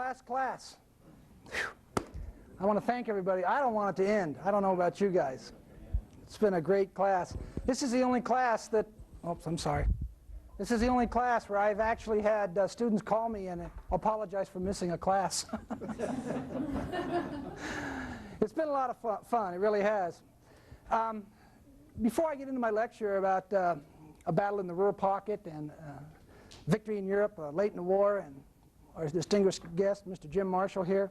last class. Whew. I want to thank everybody. I don't want it to end. I don't know about you guys. It's been a great class. This is the only class that, oops, I'm sorry. This is the only class where I've actually had students call me and apologize for missing a class. It's been a lot of fun. It really has. Before I get into my lecture about a battle in the Ruhr Pocket and victory in Europe late in the war, and our distinguished guest, Mr. Jim Marshall here,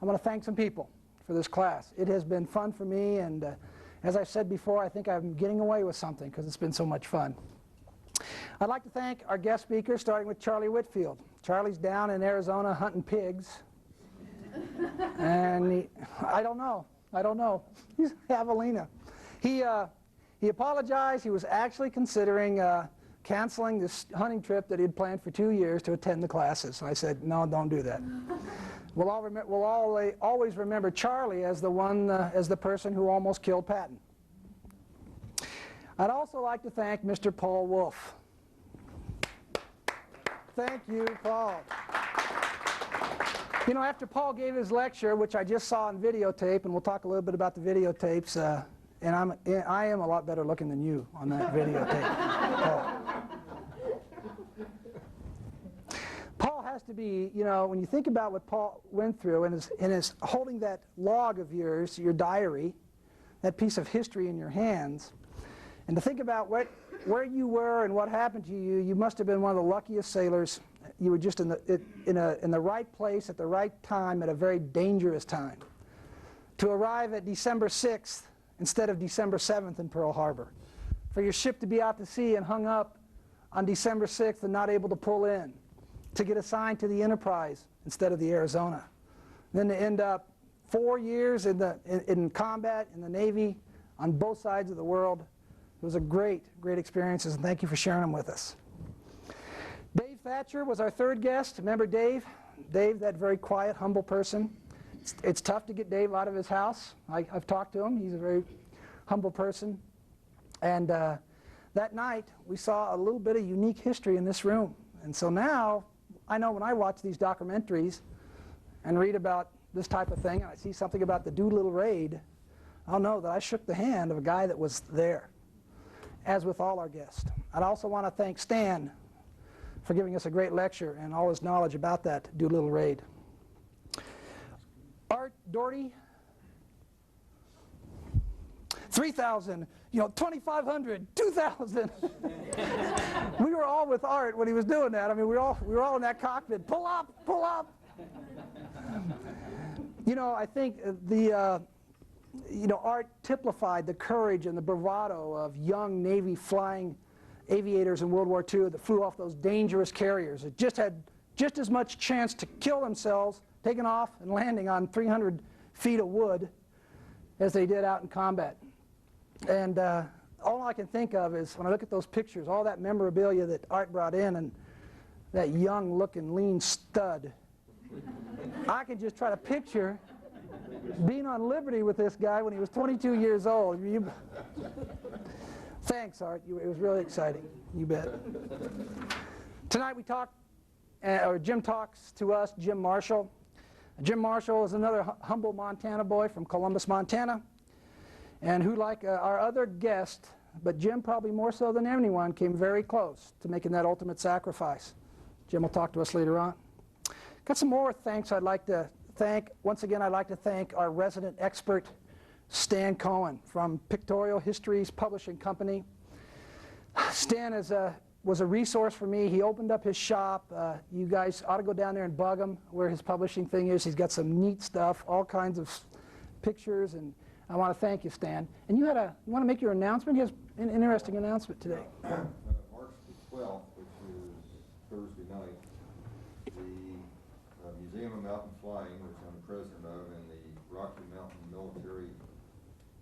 I want to thank some people for this class. It has been fun for me, and as I said before, I think I'm getting away with something because it's been so much fun. I'd like to thank our guest speakers, starting with Charlie Whitfield. Charlie's down in Arizona hunting pigs. And I don't know. He's javelina. He apologized. He was actually considering canceling this hunting trip that he had planned for 2 years to attend the classes. And I said, no, don't do that. We'll always remember Charlie as the person who almost killed Patton. I'd also like to thank Mr. Paul Wolf. Thank you, Paul. You know, after Paul gave his lecture, which I just saw on videotape, and we'll talk a little bit about the videotapes, and I am a lot better looking than you on that videotape. Paul has to be, you know, when you think about what Paul went through and is holding that log of yours, your diary, that piece of history in your hands, and to think about where you were and what happened to you, you must have been one of the luckiest sailors. You were just in the right place at the right time at a very dangerous time. To arrive at December 6th instead of December 7th in Pearl Harbor. For your ship to be out to sea and hung up on December 6th and not able to pull in. To get assigned to the Enterprise instead of the Arizona. Then to end up 4 years in combat in the Navy on both sides of the world. It was a great experiences, and thank you for sharing them with us. Dave Thatcher was our third guest. Remember Dave? Dave, that very quiet, humble person. It's tough to get Dave out of his house. I've talked to him. He's a very humble person. And that night, we saw a little bit of unique history in this room. And so now, I know when I watch these documentaries and read about this type of thing, and I see something about the Doolittle Raid, I'll know that I shook the hand of a guy that was there, as with all our guests. I'd also want to thank Stan for giving us a great lecture and all his knowledge about that Doolittle Raid. Art Doherty, 3,000, 2,500, 2,000. We were all with Art when he was doing that. I mean, we were all in that cockpit. Pull up, pull up. I think Art typified the courage and the bravado of young Navy flying aviators in World War II that flew off those dangerous carriers. It just had just as much chance to kill themselves taking off and landing on 300 feet of wood as they did out in combat. And all I can think of is when I look at those pictures, all that memorabilia that Art brought in and that young looking lean stud, I can just try to picture being on Liberty with this guy when he was 22 years old. Thanks, Art. It was really exciting. You bet. Tonight we talk, or Jim talks to us, Jim Marshall. Jim Marshall is another humble Montana boy from Columbus, Montana, and who, like our other guest, but Jim probably more so than anyone, came very close to making that ultimate sacrifice. Jim will talk to us later on. Got some more thanks I'd like to thank. Once again, I'd like to thank our resident expert, Stan Cohen from Pictorial Histories Publishing Company. Stan was a resource for me. He opened up his shop. You guys ought to go down there and bug him where his publishing thing is. He's got some neat stuff, all kinds of pictures, and I want to thank you, Stan. And you want to make your announcement? He has an interesting announcement today. March the 12th, which is Thursday night, the Museum of Mountain Flying, which I'm president of, and the Rocky Mountain Military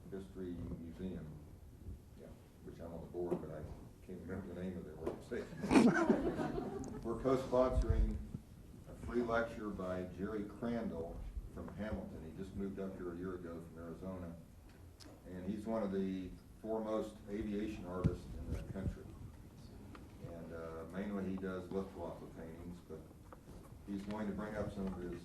History Museum, which I'm on the board, but I can't remember the name of the organization. We're co-sponsoring a free lecture by Jerry Crandall from Hamilton. He just moved up here a year ago from Arizona, and he's one of the foremost aviation artists in the country. And mainly he does Luftwaffe paintings, but He's going to bring up some of his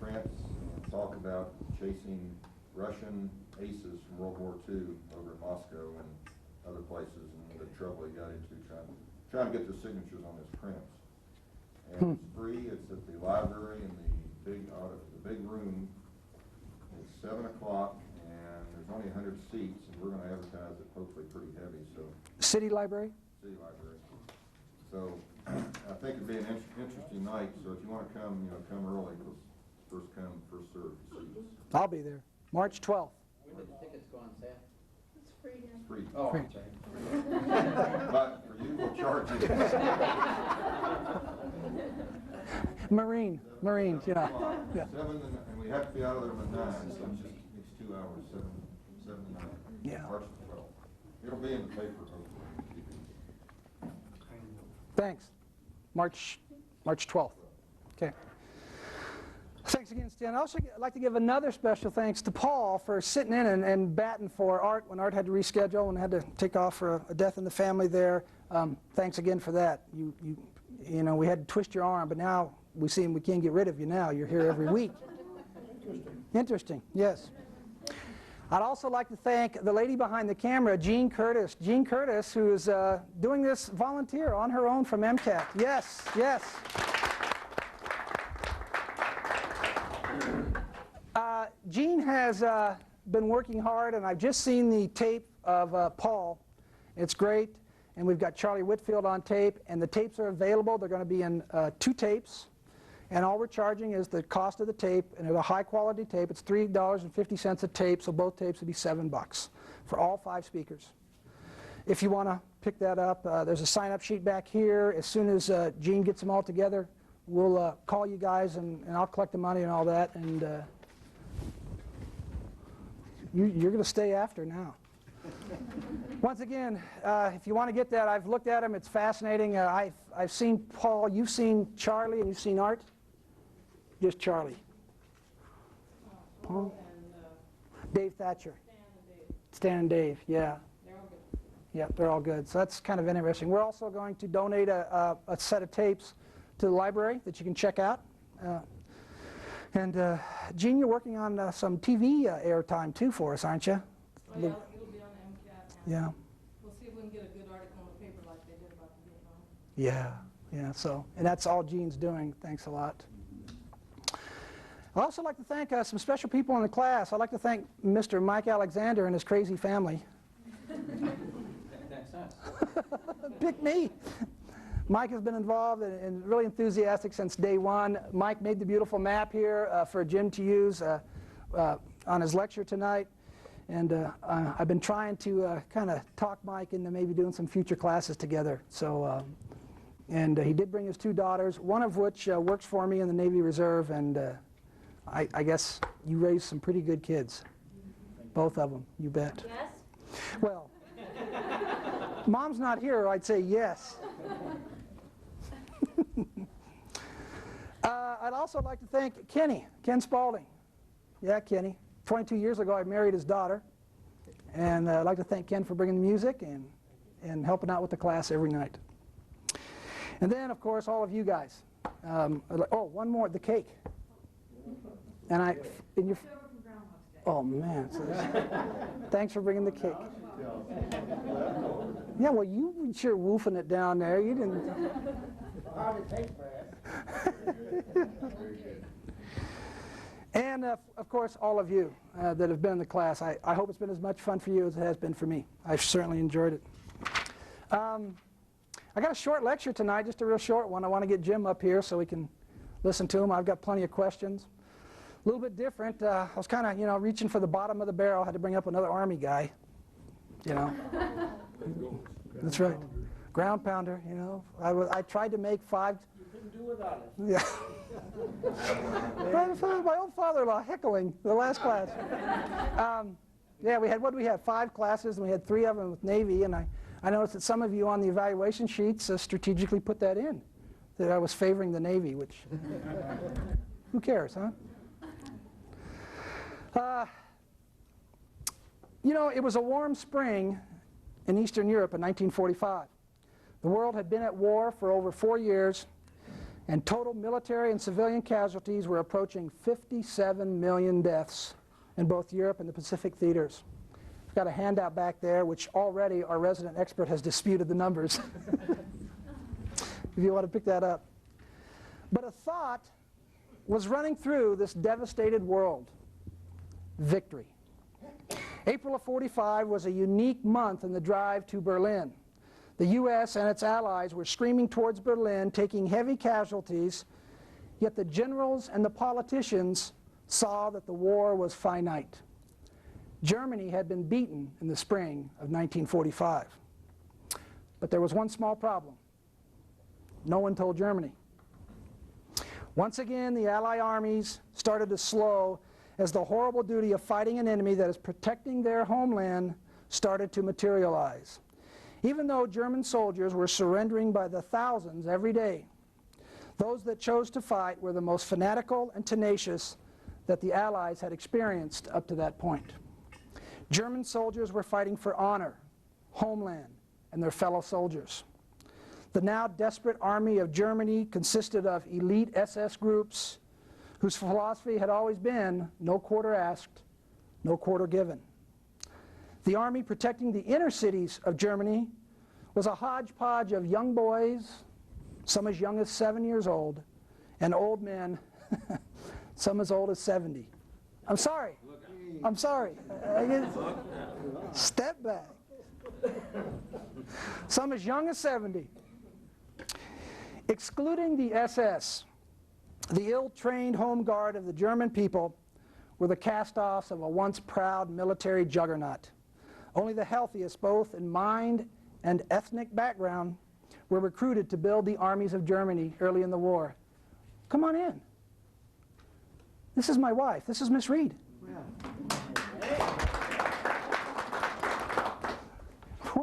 prints and talk about chasing Russian aces from World War II over in Moscow and other places, and the trouble he got into trying to get the signatures on his prints. And it's free. It's at the library in the big room. It's 7 o'clock, and there's only 100 seats, and we're going to advertise it hopefully pretty heavy. So City Library? City Library. So I think it'd be an interesting night. So if you want to come, come early, because first come, first served seats. I'll be there. March 12th. When did the tickets go on sale? It's free now. It's free. Oh, Free. I'm sorry. But for you, we'll charge you. Marines, you know. Yeah. 7 and we have to be out of there by 9, so it's 2 hours, 7 to 9. Yeah. March 12th. It'll be in the paper, hopefully. Thanks. March 12th. Okay. Thanks again, Stan. I'd also like to give another special thanks to Paul for sitting in and batting for Art when Art had to reschedule and had to take off for a death in the family there. Thanks again for that. You know, we had to twist your arm, but now we can't get rid of you now. You're here every week. Interesting, yes. I'd also like to thank the lady behind the camera, Jean Curtis. Jean Curtis, who is doing this volunteer on her own from MCAT. Yes, yes. Jean has been working hard, and I've just seen the tape of Paul. It's great, and we've got Charlie Whitfield on tape, and the tapes are available. They're going to be in 2 tapes, and all we're charging is the cost of the tape, and it's a high-quality tape. It's $3.50 a tape, so both tapes would be $7 for all 5 speakers. If you want to pick that up, there's a sign-up sheet back here. As soon as Jean gets them all together, we'll call you guys, and I'll collect the money and all that, and you're going to stay after now. Once again, if you want to get that, I've looked at them. It's fascinating. I've seen Paul. You've seen Charlie, and you've seen Art? Just Charlie. Paul? And Dave Thatcher. Stan and Dave, yeah. They're all good. Yeah, they're all good. So that's kind of interesting. We're also going to donate a set of tapes to the library that you can check out. And Gene, you're working on some TV airtime too for us, aren't you? Oh, yeah, it'll be on MCAT. Yeah. We'll see if we can get a good article in the paper like they did about the Vietnam. Yeah. So, and that's all Gene's doing. Thanks a lot. I'd also like to thank some special people in the class. I'd like to thank Mr. Mike Alexander and his crazy family. That's us. Pick me. Mike has been involved and really enthusiastic since day one. Mike made the beautiful map here for Jim to use on his lecture tonight. And I've been trying to kind of talk Mike into maybe doing some future classes together. So, and he did bring his 2 daughters, one of which works for me in the Navy Reserve. And I guess you raised some pretty good kids. Both of them, you bet. Yes? Well, Mom's not here, I'd say yes. I'd also like to thank Ken Spaulding. Yeah, Kenny. 22 years ago, I married his daughter. And I'd like to thank Ken for bringing the music and helping out with the class every night. And then, of course, all of you guys. Oh, one more, the cake. And oh, man. Thanks for bringing the cake. Yeah, well, you were sure woofing it down there. You didn't. And, of course, all of you that have been in the class. I hope it's been as much fun for you as it has been for me. I've certainly enjoyed it. I got a short lecture tonight, just a real short one. I want to get Jim up here so we can listen to him. I've got plenty of questions. A little bit different. I was kind of, reaching for the bottom of the barrel. I had to bring up another Army guy, That's right. Ground pounder, I tried to make 5. You couldn't do without it. Yeah. My old father-in-law heckling the last class. Yeah, we had 5 classes, and we had 3 of them with Navy, and I noticed that some of you on the evaluation sheets strategically put that in, that I was favoring the Navy, which, who cares, huh? It was a warm spring in Eastern Europe in 1945. The world had been at war for over 4 years, and total military and civilian casualties were approaching 57 million deaths in both Europe and the Pacific theaters. I've got a handout back there which already our resident expert has disputed the numbers. If you want to pick that up. But a thought was running through this devastated world: victory. April of '45 was a unique month in the drive to Berlin. The U.S. and its allies were streaming towards Berlin, taking heavy casualties, yet the generals and the politicians saw that the war was finite. Germany had been beaten in the spring of 1945. But there was one small problem. No one told Germany. Once again, the Allied armies started to slow as the horrible duty of fighting an enemy that is protecting their homeland started to materialize. Even though German soldiers were surrendering by the thousands every day, those that chose to fight were the most fanatical and tenacious that the Allies had experienced up to that point. German soldiers were fighting for honor, homeland, and their fellow soldiers. The now desperate army of Germany consisted of elite SS groups whose philosophy had always been no quarter asked, no quarter given. The army protecting the inner cities of Germany was a hodgepodge of young boys, some as young as 7 years old, and old men, some as old as 70. I'm sorry. I'm sorry. Step back. Some as young as 70. Excluding the SS, the ill-trained home guard of the German people were the cast-offs of a once proud military juggernaut. Only the healthiest, both in mind and ethnic background, were recruited to build the armies of Germany early in the war. Come on in. This is my wife. This is Miss Reed.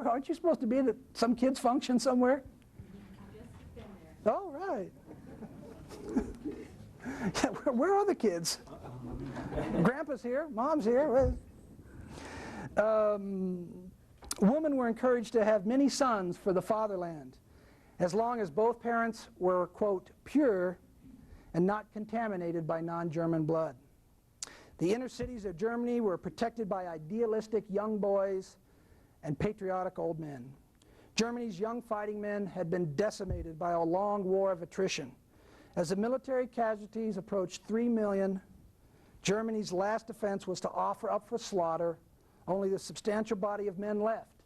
Aren't you supposed to be at some kid's function somewhere? Oh, right. Yeah, where are the kids? Grandpa's here, Mom's here. Women were encouraged to have many sons for the fatherland, as long as both parents were, quote, pure and not contaminated by non-German blood. The inner cities of Germany were protected by idealistic young boys and patriotic old men. Germany's young fighting men had been decimated by a long war of attrition. As the military casualties approached 3 million, Germany's last defense was to offer up for slaughter only the substantial body of men left,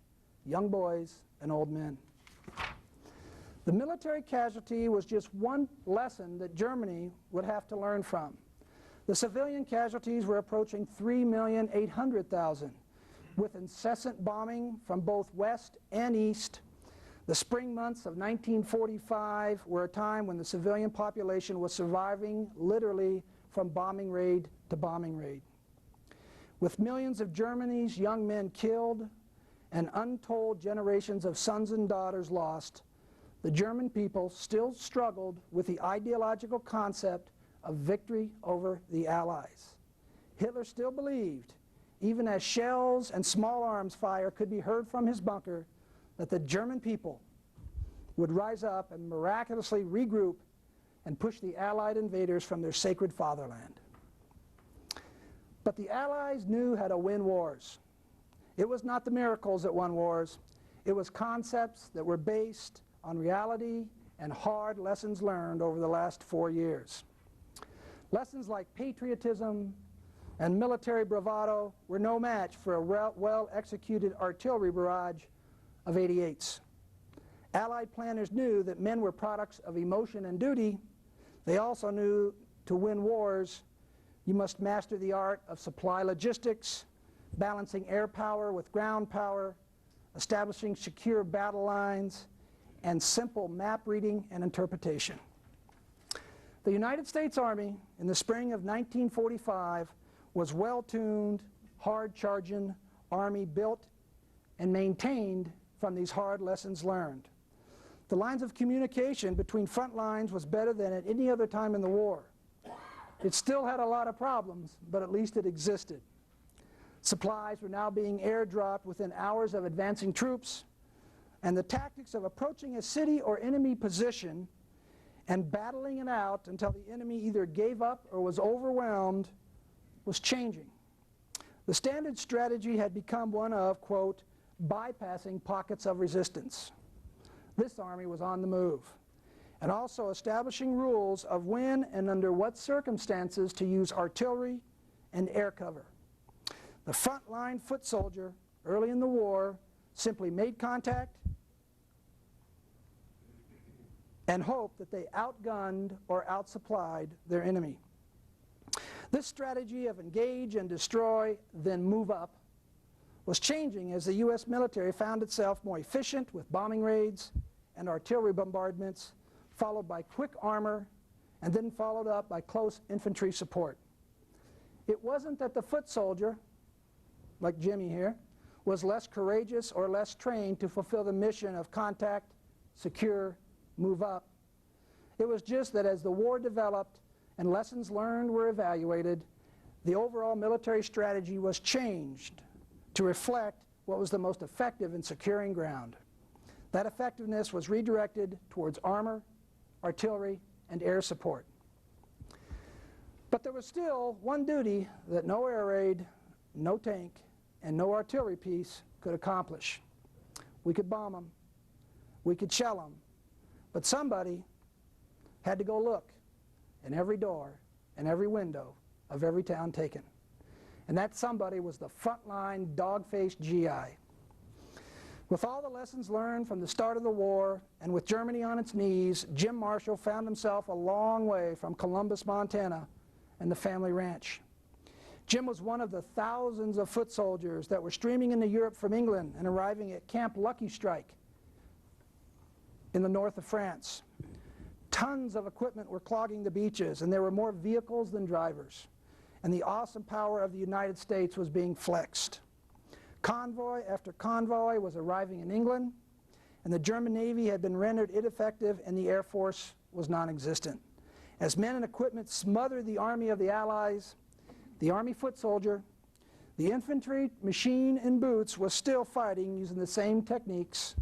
young boys and old men. The military casualty was just one lesson that Germany would have to learn from. The civilian casualties were approaching 3,800,000, with incessant bombing from both west and east. The spring months of 1945 were a time when the civilian population was surviving literally from bombing raid to bombing raid. With millions of Germany's young men killed and untold generations of sons and daughters lost, the German people still struggled with the ideological concept of victory over the Allies. Hitler still believed, even as shells and small arms fire could be heard from his bunker, that the German people would rise up and miraculously regroup and push the Allied invaders from their sacred fatherland. But the Allies knew how to win wars. It was not the miracles that won wars. It was concepts that were based on reality and hard lessons learned over the last 4 years. Lessons like patriotism and military bravado were no match for a well-executed artillery barrage of 88s. Allied planners knew that men were products of emotion and duty. They also knew to win wars, you must master the art of supply logistics, balancing air power with ground power, establishing secure battle lines, and simple map reading and interpretation. The United States Army in the spring of 1945 was well-tuned, hard-charging army built and maintained from these hard lessons learned. The lines of communication between front lines was better than at any other time in the war. It still had a lot of problems, but at least it existed. Supplies were now being airdropped within hours of advancing troops, and the tactics of approaching a city or enemy position and battling it out until the enemy either gave up or was overwhelmed was changing. The standard strategy had become one of, quote, bypassing pockets of resistance. This army was on the move, and also establishing rules of when and under what circumstances to use artillery and air cover. The frontline foot soldier, early in the war, simply made contact and hoped that they outgunned or outsupplied their enemy. This strategy of engage and destroy, then move up, was changing as the U.S. military found itself more efficient with bombing raids and artillery bombardments, followed by quick armor, and then followed up by close infantry support. It wasn't that the foot soldier, like Jimmy here, was less courageous or less trained to fulfill the mission of contact, secure, move up. It was just that as the war developed and lessons learned were evaluated, the overall military strategy was changed to reflect what was the most effective in securing ground. That effectiveness was redirected towards armor, artillery, and air support. But there was still one duty that no air raid, no tank, and no artillery piece could accomplish. We could bomb them, we could shell them, but somebody had to go look in every door and every window of every town taken. And that somebody was the frontline dog-faced GI. With all the lessons learned from the start of the war, and with Germany on its knees, Jim Marshall found himself a long way from Columbus, Montana, and the family ranch. Jim was one of the thousands of foot soldiers that were streaming into Europe from England and arriving at Camp Lucky Strike in the north of France. Tons of equipment were clogging the beaches, and there were more vehicles than drivers. And the awesome power of the United States was being flexed. Convoy after convoy was arriving in England, and the German Navy had been rendered ineffective, and the Air Force was non-existent. As men and equipment smothered the army of the Allies, the Army foot soldier, the infantry, machine, and boots was still fighting using the same techniques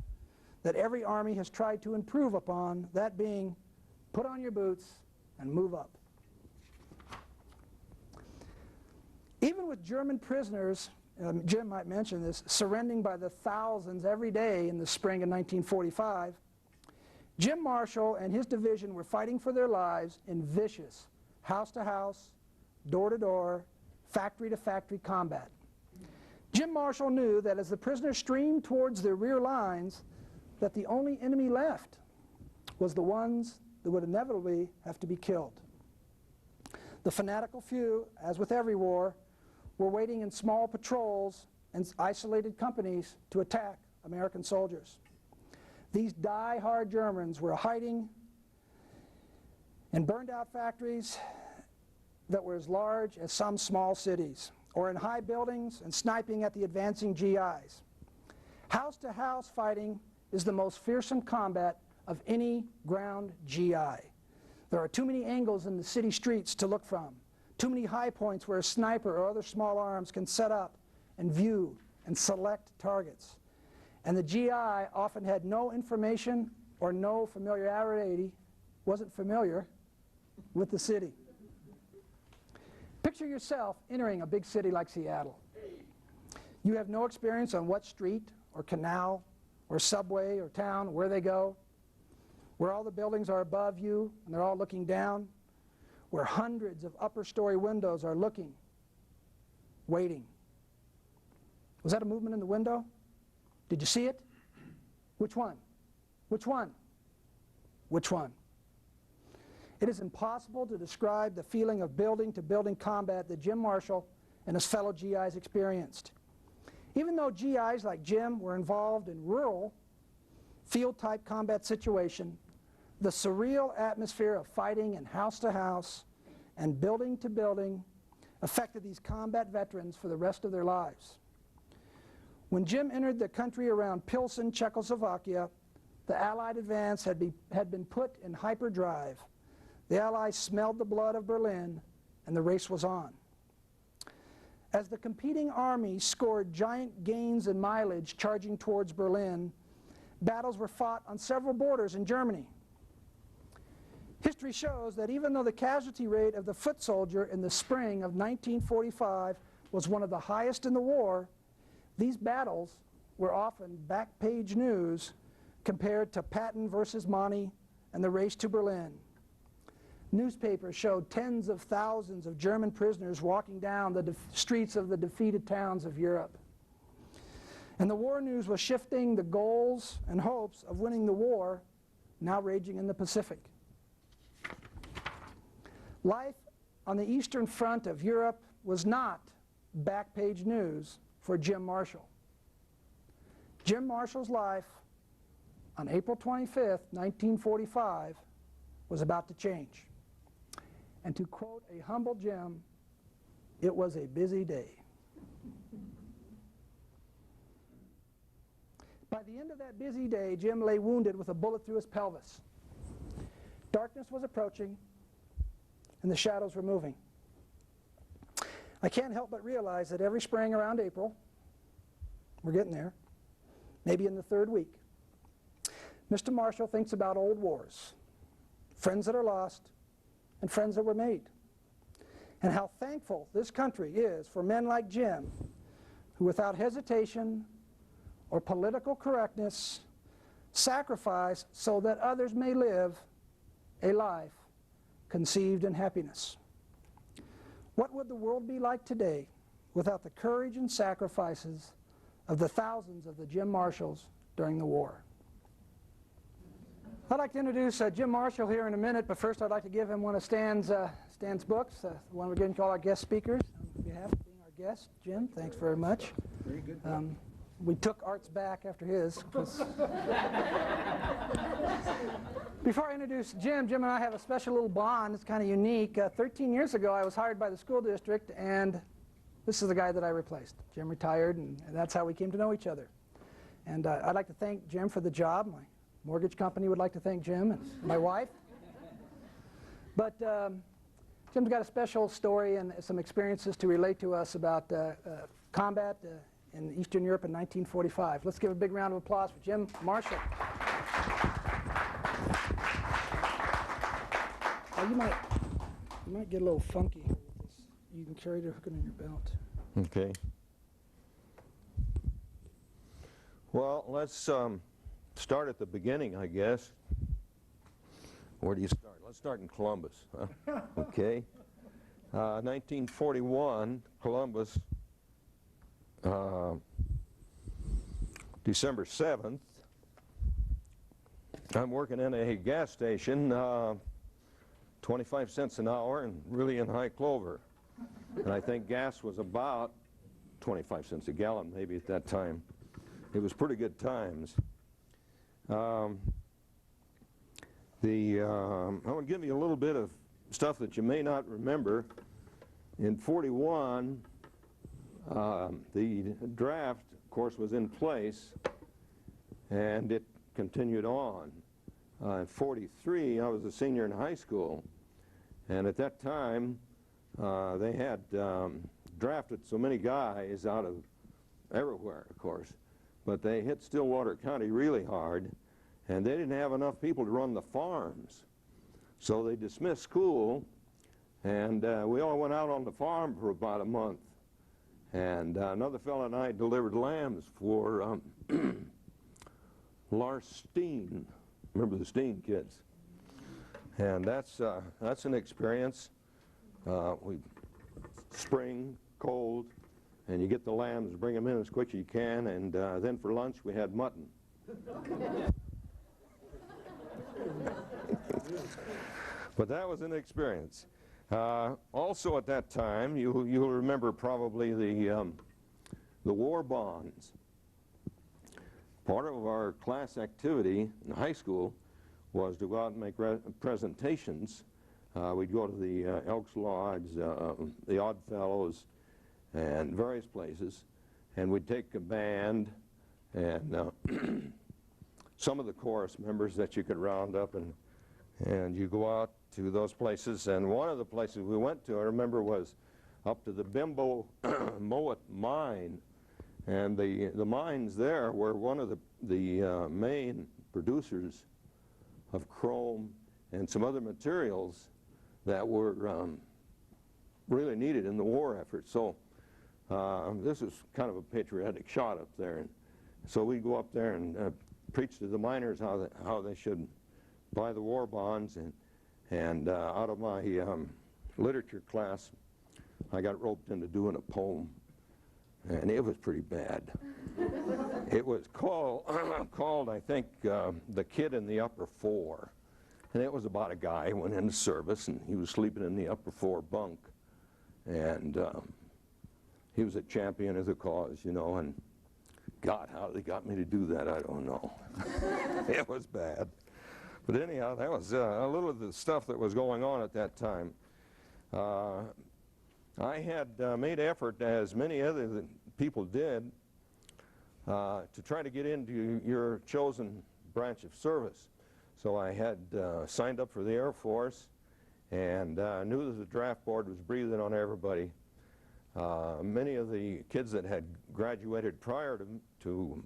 that every army has tried to improve upon, that being, put on your boots and move up. Even with German prisoners, Jim might mention this, surrendering by the thousands every day in the spring of 1945, Jim Marshall and his division were fighting for their lives in vicious house-to-house, door-to-door, factory-to-factory combat. Jim Marshall knew that as the prisoners streamed towards their rear lines, that the only enemy left was the ones that would inevitably have to be killed. The fanatical few, as with every war, were waiting in small patrols and isolated companies to attack American soldiers. These die-hard Germans were hiding in burned-out factories that were as large as some small cities, or in high buildings and sniping at the advancing GIs. House-to-house fighting is the most fearsome combat of any ground GI. There are too many angles in the city streets to look from, too many high points where a sniper or other small arms can set up and view and select targets. And the GI often had no information or no familiarity, wasn't familiar with the city. Picture yourself entering a big city like Seattle. You have no experience on what street or canal or subway or town, where they go, where all the buildings are above you and they're all looking down, where hundreds of upper story windows are looking, waiting. Was that a movement in the window? Did you see it? Which one? Which one? Which one? It is impossible to describe the feeling of building-to-building combat that Jim Marshall and his fellow GIs experienced. Even though GIs like Jim were involved in rural, field-type combat situation, the surreal atmosphere of fighting in house-to-house and building-to-building affected these combat veterans for the rest of their lives. When Jim entered the country around Pilsen, Czechoslovakia, the Allied advance had been put in hyperdrive. The Allies smelled the blood of Berlin, and the race was on. As the competing armies scored giant gains in mileage charging towards Berlin, battles were fought on several borders in Germany. History shows that even though the casualty rate of the foot soldier in the spring of 1945 was one of the highest in the war, these battles were often back-page news compared to Patton versus Monty and the race to Berlin. Newspapers showed tens of thousands of German prisoners walking down the streets of the defeated towns of Europe. And the war news was shifting the goals and hopes of winning the war now raging in the Pacific. Life on the Eastern Front of Europe was not back-page news for Jim Marshall. Jim Marshall's life on April 25th, 1945 was about to change. And to quote a humble Jim, it was a busy day. By the end of that busy day, Jim lay wounded with a bullet through his pelvis. Darkness was approaching, and the shadows were moving. I can't help but realize that every spring around April, we're getting there, maybe in the third week, Mr. Marshall thinks about old wars, friends that are lost, and friends that were made, and how thankful this country is for men like Jim, who without hesitation or political correctness sacrifice so that others may live a life conceived in happiness. What would the world be like today without the courage and sacrifices of the thousands of the Jim Marshalls during the war? I'd like to introduce Jim Marshall here in a minute, but first I'd like to give him one of Stan's books, the one we're going to call our guest speakers. On behalf of being our guest, Jim, thanks very much. Very good. We took Art's back after his. Before I introduce Jim and I have a special little bond. It's kind of unique. 13 years ago, I was hired by the school district, and this is the guy that I replaced. Jim retired, and that's how we came to know each other. And I'd like to thank Jim for the job. My mortgage company would like to thank Jim and my wife. But Jim's got a special story and some experiences to relate to us about combat in Eastern Europe in 1945. Let's give a big round of applause for Jim Marshall. You might get a little funky here with this. You can carry the hook in your belt. Okay. Well, let's start at the beginning, I guess. Where do you start? Let's start in Columbus. Huh? Okay. 1941, Columbus, December 7th. I'm working in a gas station, 25 cents an hour, and really in high clover. And I think gas was about 25 cents a gallon, maybe at that time. It was pretty good times. I want to give you a little bit of stuff that you may not remember. In 41, the draft, of course, was in place, and it continued on. In 43, I was a senior in high school, and at that time, they had drafted so many guys out of everywhere, of course, but they hit Stillwater County really hard, and they didn't have enough people to run the farms. So they dismissed school, and we all went out on the farm for about a month. And another fellow and I delivered lambs for Lars Steen. Remember the Steen kids? And that's an experience. Spring, cold, and you get the lambs, bring them in as quick as you can, and then for lunch we had mutton. But that was an experience. Also at that time, you'll remember probably the war bonds. Part of our class activity in high school was to go out and make presentations. We'd go to the Elks Lodge, the Odd Fellows, and various places, and we'd take a band and some of the chorus members that you could round up, and you go out to those places. And one of the places we went to, I remember, was up to the Bimbo Mowat mine, and the mines there were one of the main producers of chrome and some other materials that were really needed in the war effort. So this is kind of a patriotic shot up there. And so we go up there and preach to the miners how they should buy the war bonds. And out of my literature class, I got roped into doing a poem, and it was pretty bad. It was called, I think, The Kid in the Upper Four. And it was about a guy who went into service, and he was sleeping in the upper floor bunk. And he was a champion of the cause, you know, and God, how they got me to do that, I don't know. It was bad. But anyhow, that was a little of the stuff that was going on at that time. I had made effort, as many other people did, to try to get into your chosen branch of service. So I had signed up for the Air Force and knew that the draft board was breathing on everybody. Many of the kids that had graduated prior to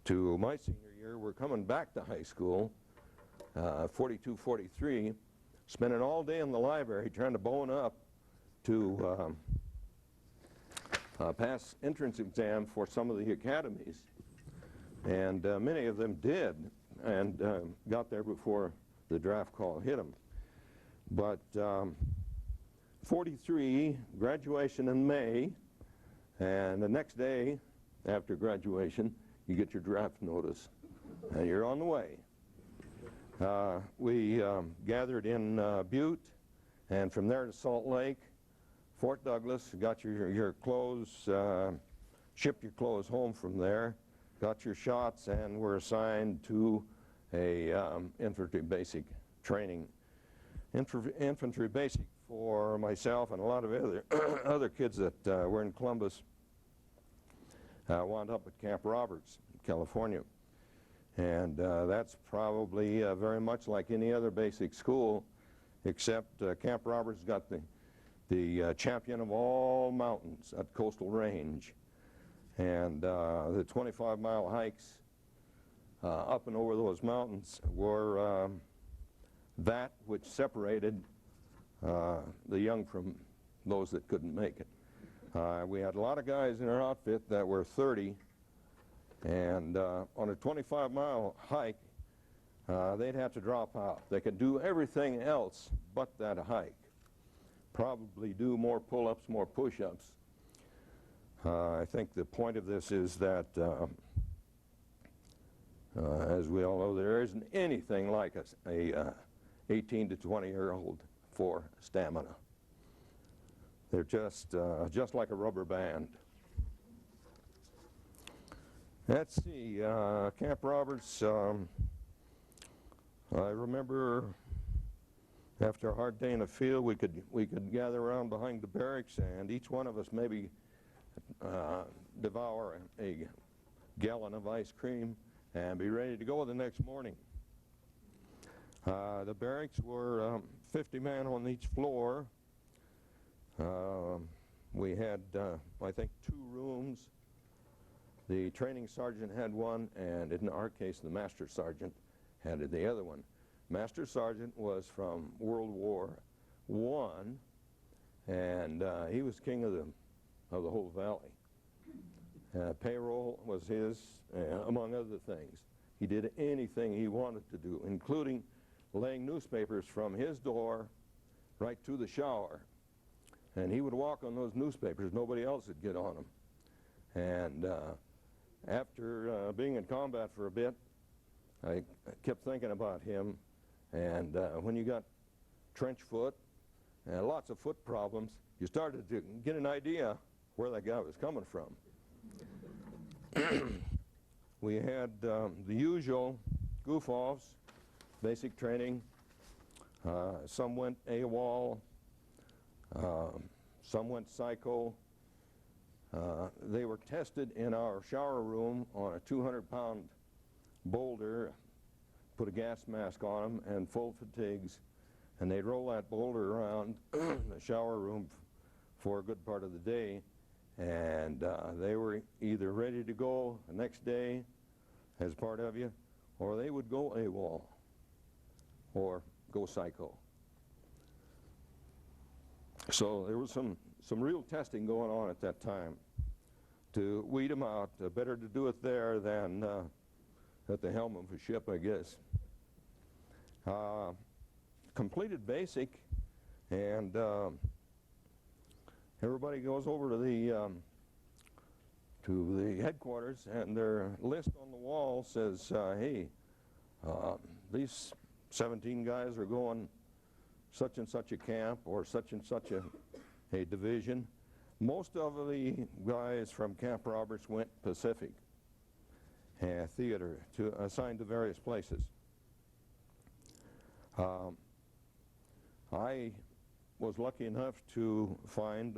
my senior year were coming back to high school, 42, 43, spending all day in the library trying to bone up to pass entrance exam for some of the academies. And many of them did, and got there before the draft call hit them. But 43, graduation in May, and the next day after graduation, you get your draft notice, and you're on the way. We gathered in Butte, and from there to Salt Lake, Fort Douglas, got your clothes, shipped your clothes home from there, got your shots, and were assigned to a infantry basic training. Infantry basic for myself and a lot of other kids that were in Columbus wound up at Camp Roberts, California. And that's probably very much like any other basic school, except Camp Roberts got the champion of all mountains at Coastal Range. And the 25-mile hikes up and over those mountains were that which separated the young from those that couldn't make it. We had a lot of guys in our outfit that were 30, and on a 25-mile hike, they'd have to drop out. They could do everything else but that hike. Probably do more pull-ups, more push-ups. I think the point of this is that, as we all know, there isn't anything like a 18 to 20-year-old for stamina. They're just like a rubber band. Let's see, Camp Roberts, I remember after a hard day in the field, we could gather around behind the barracks, and each one of us maybe devour a gallon of ice cream and be ready to go the next morning. The barracks were 50 men on each floor. We had, I think, 2 rooms. The training sergeant had one, and in our case, the master sergeant had the other one. Master sergeant was from World War I, and he was king of the whole valley. Payroll was his, among other things. He did anything he wanted to do, including laying newspapers from his door right to the shower. And he would walk on those newspapers. Nobody else would get on them. And after being in combat for a bit, I kept thinking about him. And when you got trench foot and lots of foot problems, you started to get an idea where that guy was coming from. We had the usual goof-offs, basic training. Some went AWOL, some went psycho. They were tested in our shower room on a 200-pound boulder, put a gas mask on them and full fatigues, and they'd roll that boulder around the shower room for a good part of the day, and they were either ready to go the next day as part of you, or they would go AWOL, or go psycho. So there was some real testing going on at that time to weed them out. Better to do it there than at the helm of a ship, I guess. Completed basic, and everybody goes over to the headquarters, and their list on the wall says, hey, these 17 guys are going such and such a camp or such and such a division. Most of the guys from Camp Roberts went Pacific Theater, assigned to various places. I was lucky enough to find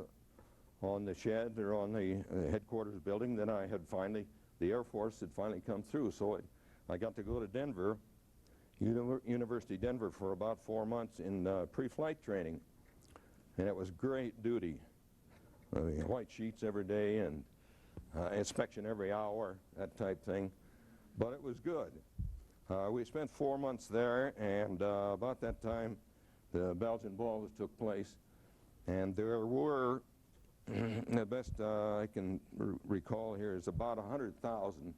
on the shed or on the headquarters building that I had finally, the Air Force had finally come through. So I got to go to Denver, University of Denver, for about 4 months in pre-flight training. And it was great duty. White sheets every day and inspection every hour, that type thing. But it was good. We spent 4 months there, and about that time the Belgian Balls took place. And there were, the best I can recall here is about 100,000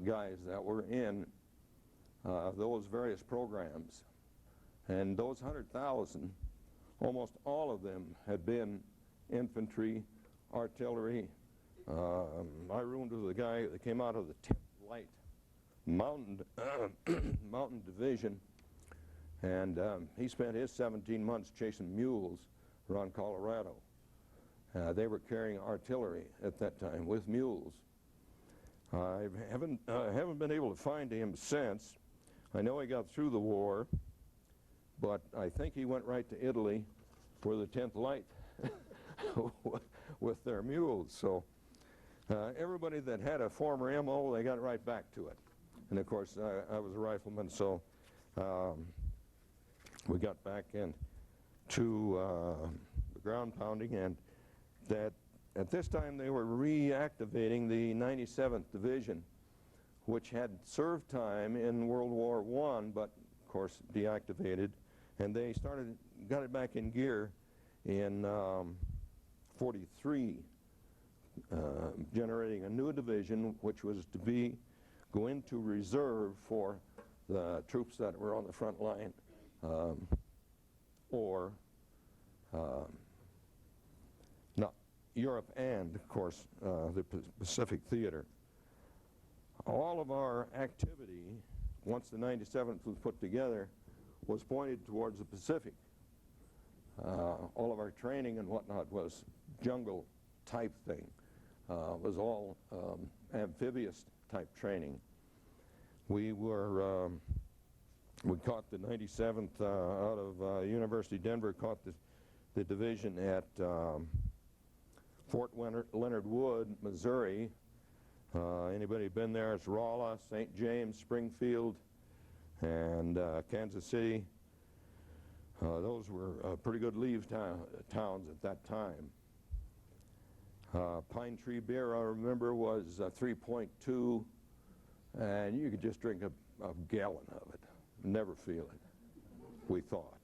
guys that were in those various programs. And those 100,000, almost all of them had been infantry, artillery. I roomed with a guy that came out of the 10th Light Mountain Division, and he spent his 17 months chasing mules around Colorado. They were carrying artillery at that time with mules. I haven't been able to find him since. I know he got through the war, but I think he went right to Italy for the 10th Light with their mules. So everybody that had a former MO, they got right back to it. And of course, I was a rifleman, so we got back into the ground pounding, and that at this time they were reactivating the 97th Division, which had served time in World War I, but of course deactivated, and they got it back in gear in 43, generating a new division, which was to go into reserve for the troops that were on the front line, or not Europe and, of course, the Pacific Theater. All of our activity, once the 97th was put together, was pointed towards the Pacific. All of our training and whatnot was jungle type thing. Was all amphibious type training. We caught the 97th out of University of Denver, caught the division at Fort Leonard Wood, Missouri. Anybody been there? It's Rolla, St. James, Springfield, and Kansas City. Those were pretty good leave towns at that time. Pine Tree beer, I remember, was 3.2, and you could just drink a gallon of it, never feel it, we thought.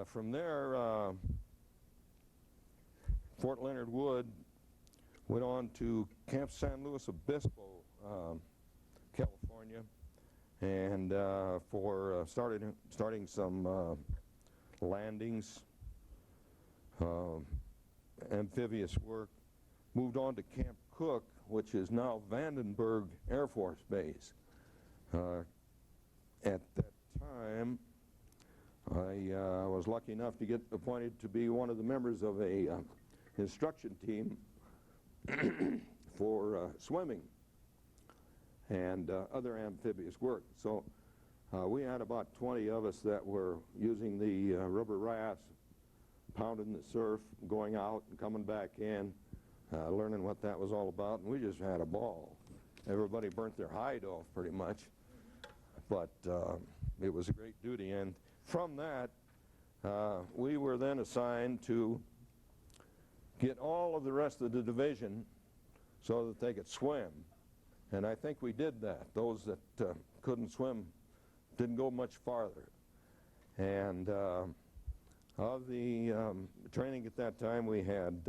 From there, Fort Leonard Wood went on to Camp San Luis Obispo, California, and for starting some landings, amphibious work. Moved on to Camp Cook, which is now Vandenberg Air Force Base. At that time, I was lucky enough to get appointed to be one of the members of a instruction team for swimming and other amphibious work. So we had about 20 of us that were using the rubber rafts, pounding the surf, going out and coming back in, learning what that was all about, and we just had a ball. Everybody burnt their hide off pretty much, but it was a great duty. And from that, we were then assigned to get all of the rest of the division so that they could swim. And I think we did that. Those that couldn't swim didn't go much farther. And of the training at that time, we had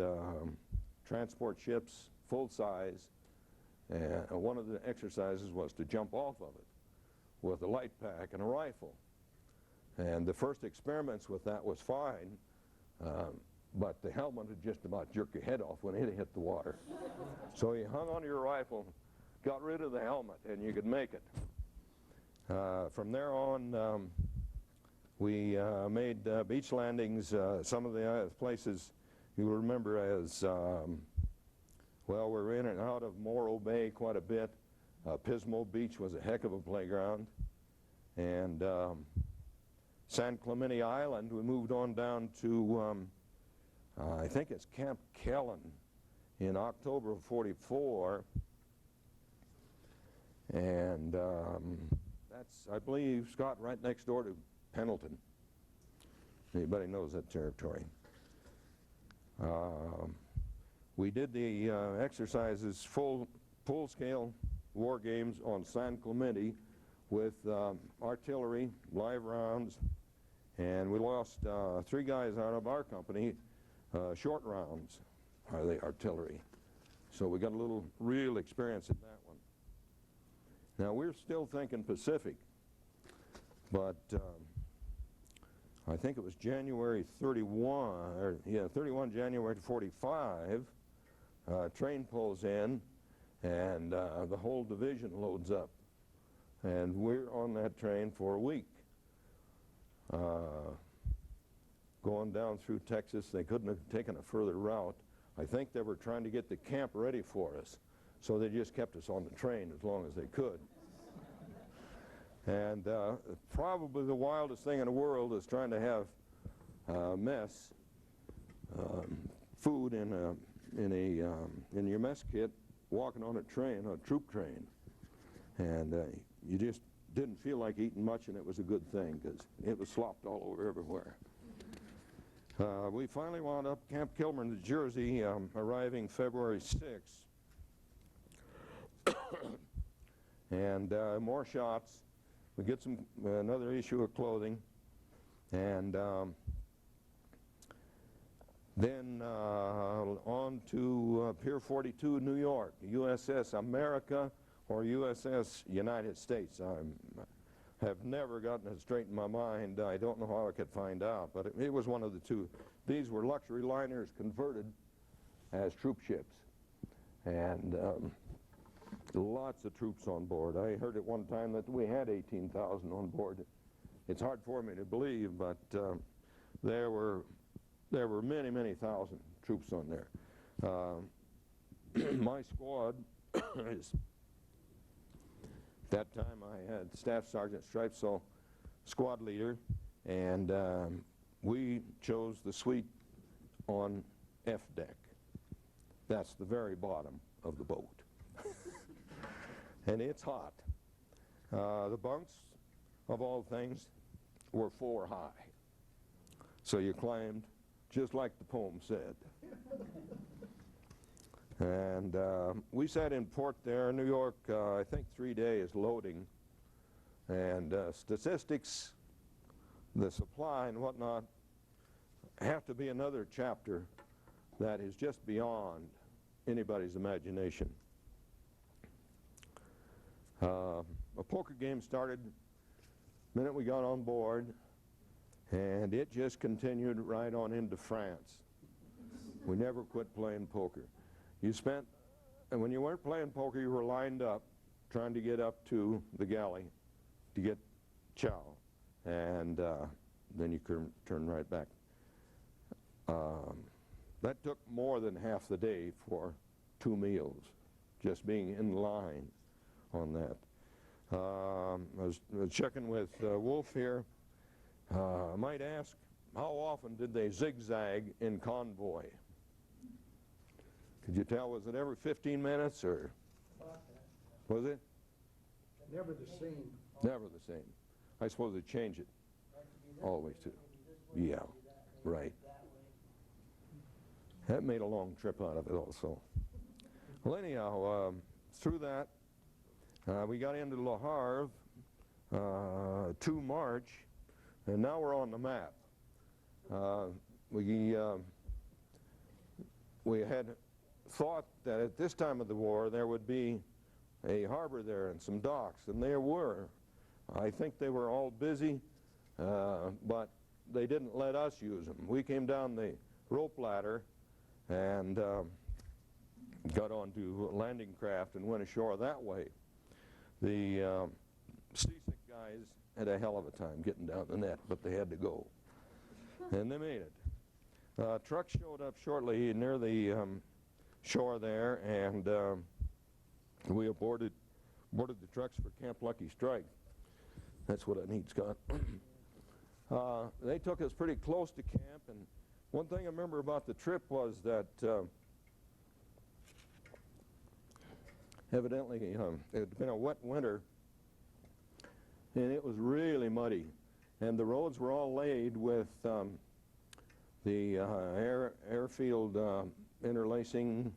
transport ships, full size, and one of the exercises was to jump off of it with a light pack and a rifle. And the first experiments with that was fine, but the helmet would just about jerk your head off when it hit the water. So you hung onto your rifle, got rid of the helmet, and you could make it. From there on, we made beach landings. Some of the places you remember as, well, we're in and out of Morro Bay quite a bit. Pismo Beach was a heck of a playground. And San Clemente Island, we moved on down to, I think it's Camp Kellen in October of '44. And that's, I believe, Scott, right next door to Pendleton. Anybody knows that territory. We did the exercises, full-scale war games on San Clemente with artillery, live rounds, and we lost 3 guys out of our company, short rounds, the artillery. So we got a little real experience in that one. Now we're still thinking Pacific, but I think it was January 31, 31 January 45, train pulls in and the whole division loads up. And we're on that train for a week. Going down through Texas, they couldn't have taken a further route. I think they were trying to get the camp ready for us, so they just kept us on the train as long as they could. And probably the wildest thing in the world is trying to have mess, food in your mess kit, walking on a train, a troop train. And you just didn't feel like eating much, and it was a good thing because it was slopped all over everywhere. We finally wound up Camp Kilmer, New Jersey, arriving February 6th. And more shots. We get another issue of clothing, and then on to Pier 42, New York, USS America or USS United States. I have never gotten it straight in my mind. I don't know how I could find out, but it was one of the two. These were luxury liners converted as troop ships, and lots of troops on board. I heard at one time that we had 18,000 on board. It's hard for me to believe, but there were many, many thousand troops on there. My squad is, at that time I had Staff Sergeant Stripes, so squad leader, and we chose the suite on F deck. That's the very bottom of the boat. And it's hot. The bunks, of all things, were 4 high. So you climbed just like the poem said. And we sat in port there, New York, I think 3 days loading. And statistics, the supply and whatnot, have to be another chapter that is just beyond anybody's imagination. A poker game started the minute we got on board, and it just continued right on into France. We never quit playing poker. And when you weren't playing poker, you were lined up trying to get up to the galley to get chow, and then you could turn right back. That took more than half the day for 2 meals, just being in line on that. I was checking with Wolf here. I might ask, how often did they zigzag in convoy? Could you tell, was it every 15 minutes or? Was it? Never the same. Never the same. I suppose they change it always too. Yeah, right. That made a long trip out of it also. Well, anyhow, through that, we got into Le Havre 2 to March, and now we're on the map. We had thought that at this time of the war there would be a harbor there and some docks, and there were. I think they were all busy, but they didn't let us use them. We came down the rope ladder and got onto a landing craft and went ashore that way. The seasick guys had a hell of a time getting down the net, but they had to go, and they made it. Trucks showed up shortly near the shore there, and we boarded the trucks for Camp Lucky Strike. That's what I need, Scott. They took us pretty close to camp, and one thing I remember about the trip was that evidently it had been a wet winter, and it was really muddy, and the roads were all laid with the airfield interlacing,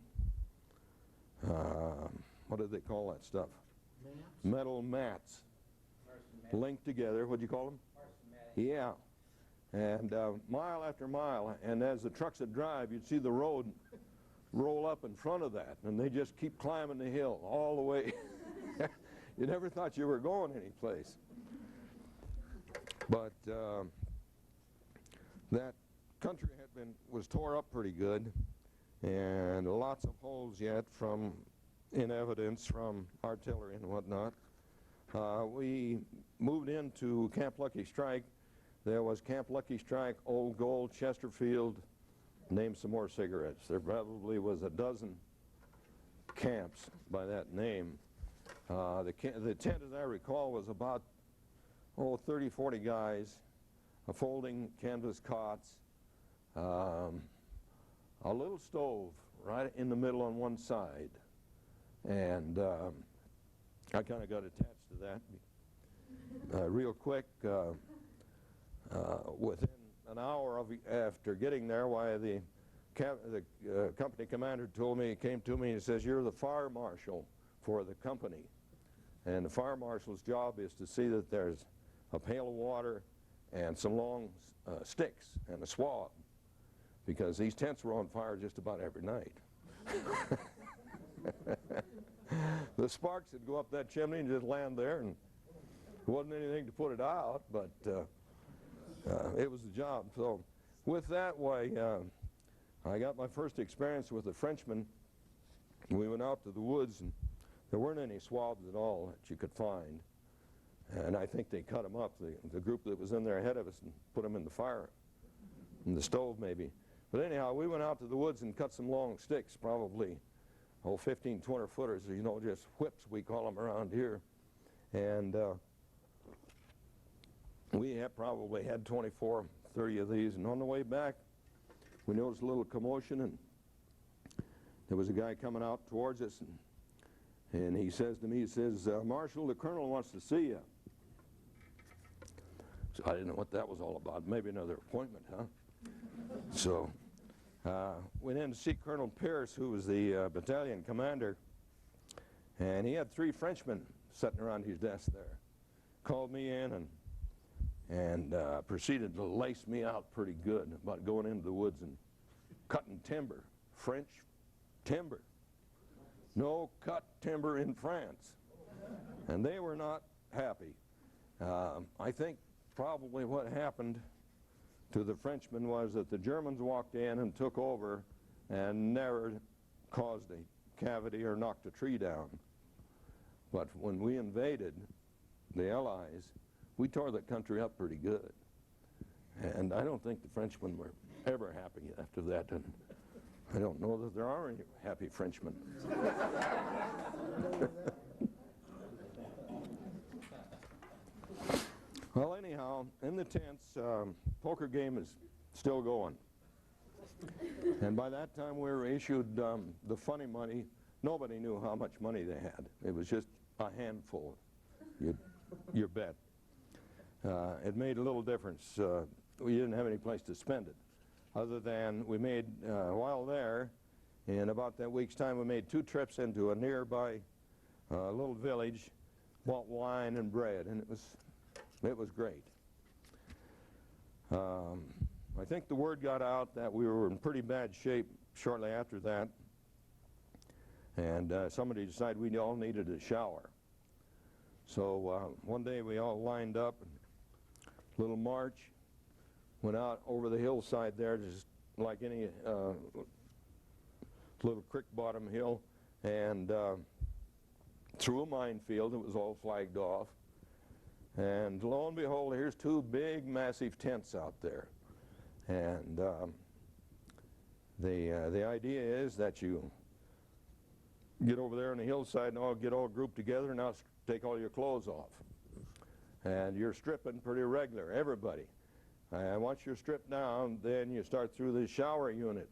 what do they call that stuff? Metal mats linked together. What do you call them? Yeah. And mile after mile, and as the trucks would drive, you'd see the road roll up in front of that, and they just keep climbing the hill all the way. You never thought you were going anyplace. But that country was tore up pretty good, and lots of holes yet in evidence from artillery and whatnot. We moved into Camp Lucky Strike. There was Camp Lucky Strike, Old Gold, Chesterfield, name some more cigarettes. There probably was a dozen camps by that name. The tent, as I recall, was about 30, 40 guys, folding canvas cots, a little stove right in the middle on one side, and I kind of got attached to that real quick. Within an hour after getting there, why the company commander came to me and says, "You're the fire marshal for the company, and the fire marshal's job is to see that there's a pail of water and some long sticks and a swab, because these tents were on fire just about every night." The sparks would go up that chimney and just land there, and there wasn't anything to put it out, but it was a job. So with that, I got my first experience with a Frenchman. We went out to the woods, and there weren't any swabs at all that you could find. And I think they cut them up, the group that was in there ahead of us, and put them in the fire, in the stove maybe. But anyhow, we went out to the woods and cut some long sticks, probably 15, 20 footers, just whips, we call them around here. And we probably had 24, 30 of these. And on the way back, we noticed a little commotion, and there was a guy coming out towards us, and he says to me, "Marshal, the colonel wants to see you." So I didn't know what that was all about. Maybe another appointment, huh? So went in to see Colonel Pierce, who was the battalion commander, and he had 3 Frenchmen sitting around his desk there. Called me in and proceeded to lace me out pretty good about going into the woods and cutting timber, French timber. No cut timber in France. And they were not happy. I think probably what happened to the Frenchmen was that the Germans walked in and took over and never caused a cavity or knocked a tree down. But when we invaded the Allies, we tore the country up pretty good. And I don't think the Frenchmen were ever happy after that. And I don't know that there are any happy Frenchmen. Well, anyhow, in the tents, poker game is still going. And by that time we were issued the funny money. Nobody knew how much money they had. It was just a handful, you bet. It made a little difference. We didn't have any place to spend it, other than we made, while there, in about that week's time, we made 2 trips into a nearby little village, bought wine and bread, and it was It was great. I think the word got out that we were in pretty bad shape shortly after that, and somebody decided we all needed a shower. So one day we all lined up, little march, went out over the hillside there, just like any little creek bottom hill, and through a minefield. It was all flagged off. And lo and behold, here's two big, massive tents out there. And the idea is that you get over there on the hillside and all get all grouped together and now take all your clothes off. And you're stripping pretty regular, everybody. And once you're stripped down, then you start through the shower unit.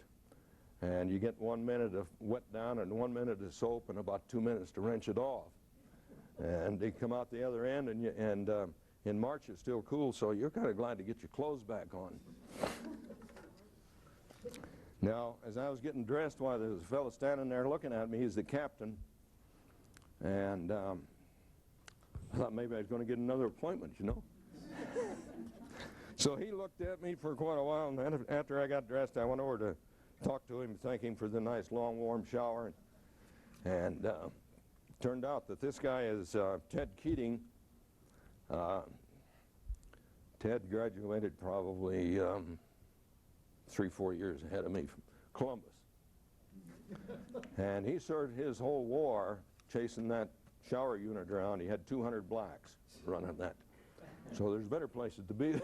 And you get 1 minute of wet down and 1 minute of soap and about 2 minutes to rinse it off. And they come out the other end, and in March it's still cool, so you're kind of glad to get your clothes back on. Now, as I was getting dressed, while there was a fellow standing there looking at me, he's the captain, and I thought maybe I was going to get another appointment, you know. So he looked at me for quite a while, and then after I got dressed, I went over to talk to him, thank him for the nice, long, warm shower, and turned out that this guy is Ted Keating. Ted graduated probably 3-4 years ahead of me from Columbus. And he served his whole war chasing that shower unit around. He had 200 blacks running that. So there's better places to be.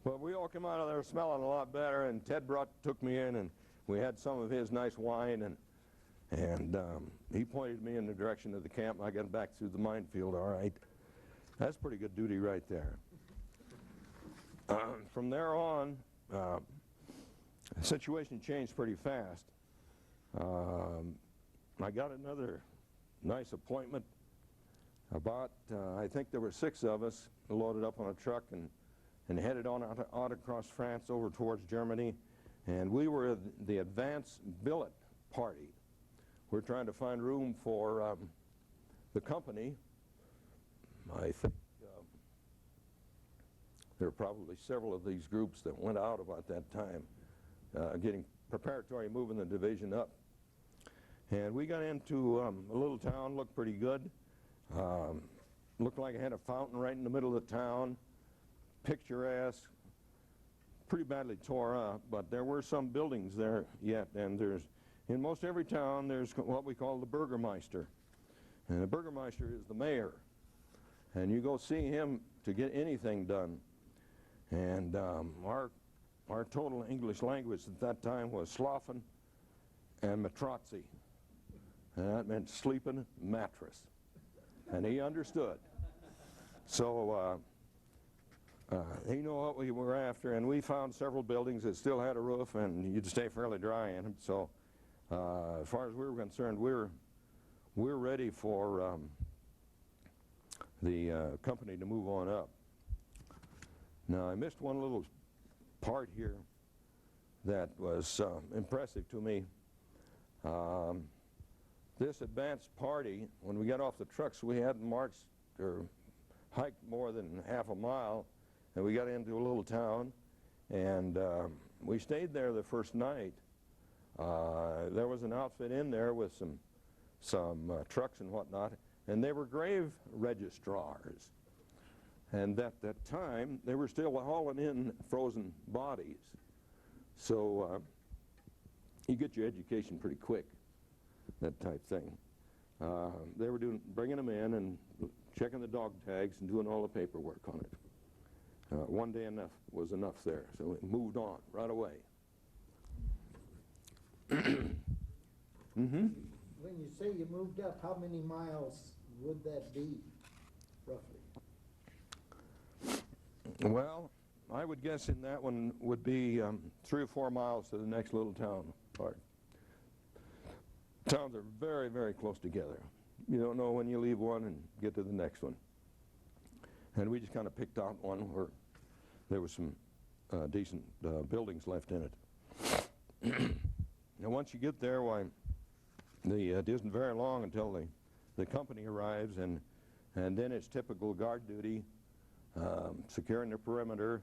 But we all came out of there smelling a lot better, and Ted took me in, and we had some of his nice wine, and he pointed me in the direction of the camp. I got back through the minefield all right. That's pretty good duty right there. From there on, the situation changed pretty fast. I got another nice appointment. I think there were 6 of us loaded up on a truck and headed on out across France over towards Germany. And we were the advance billet party. We're trying to find room for the company. I think there were probably several of these groups that went out about that time, getting preparatory, moving the division up. And we got into a little town, looked pretty good. Looked like it had a fountain right in the middle of the town, picturesque, pretty badly tore up, but there were some buildings there yet, and in most every town there's what we call the Burgermeister. And the Burgermeister is the mayor, and you go see him to get anything done. And our total English language at that time was Sloffen and Matrotzi, and that meant sleeping mattress. And he understood. So he knew what we were after, and we found several buildings that still had a roof, and you'd stay fairly dry in them. So as far as we were concerned, we're ready for the company to move on up. Now, I missed one little part here that was impressive to me. This advance party, when we got off the trucks, we hadn't marched or hiked more than half a mile, and we got into a little town, and we stayed there the first night. There was an outfit in there with some trucks and whatnot, and they were grave registrars. And at that time, they were still hauling in frozen bodies. So you get your education pretty quick, that type thing. They were bringing them in and checking the dog tags and doing all the paperwork on it. One day was enough there, so we moved on right away. When you say you moved up, how many miles would that be, roughly? Well, I would guess in that one would be 3 or 4 miles to the next little town part. Towns are very, very close together. You don't know when you leave one and get to the next one. And we just kind of picked out one where there was some decent buildings left in it. Now, once you get there, why, it isn't very long until the company arrives, and And then it's typical guard duty, securing the perimeter,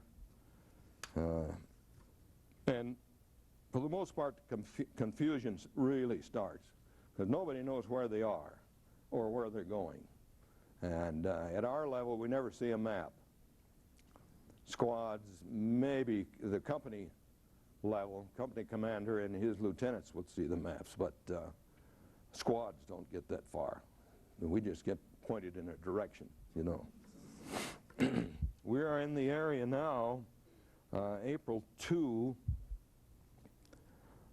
and for the most part, confusion really starts, because nobody knows where they are or where they're going. And at our level, we never see a map. Squads, maybe the company level, company commander and his lieutenants would see the maps, but squads don't get that far. We just get pointed in a direction, you know. We are in the area now, April 2,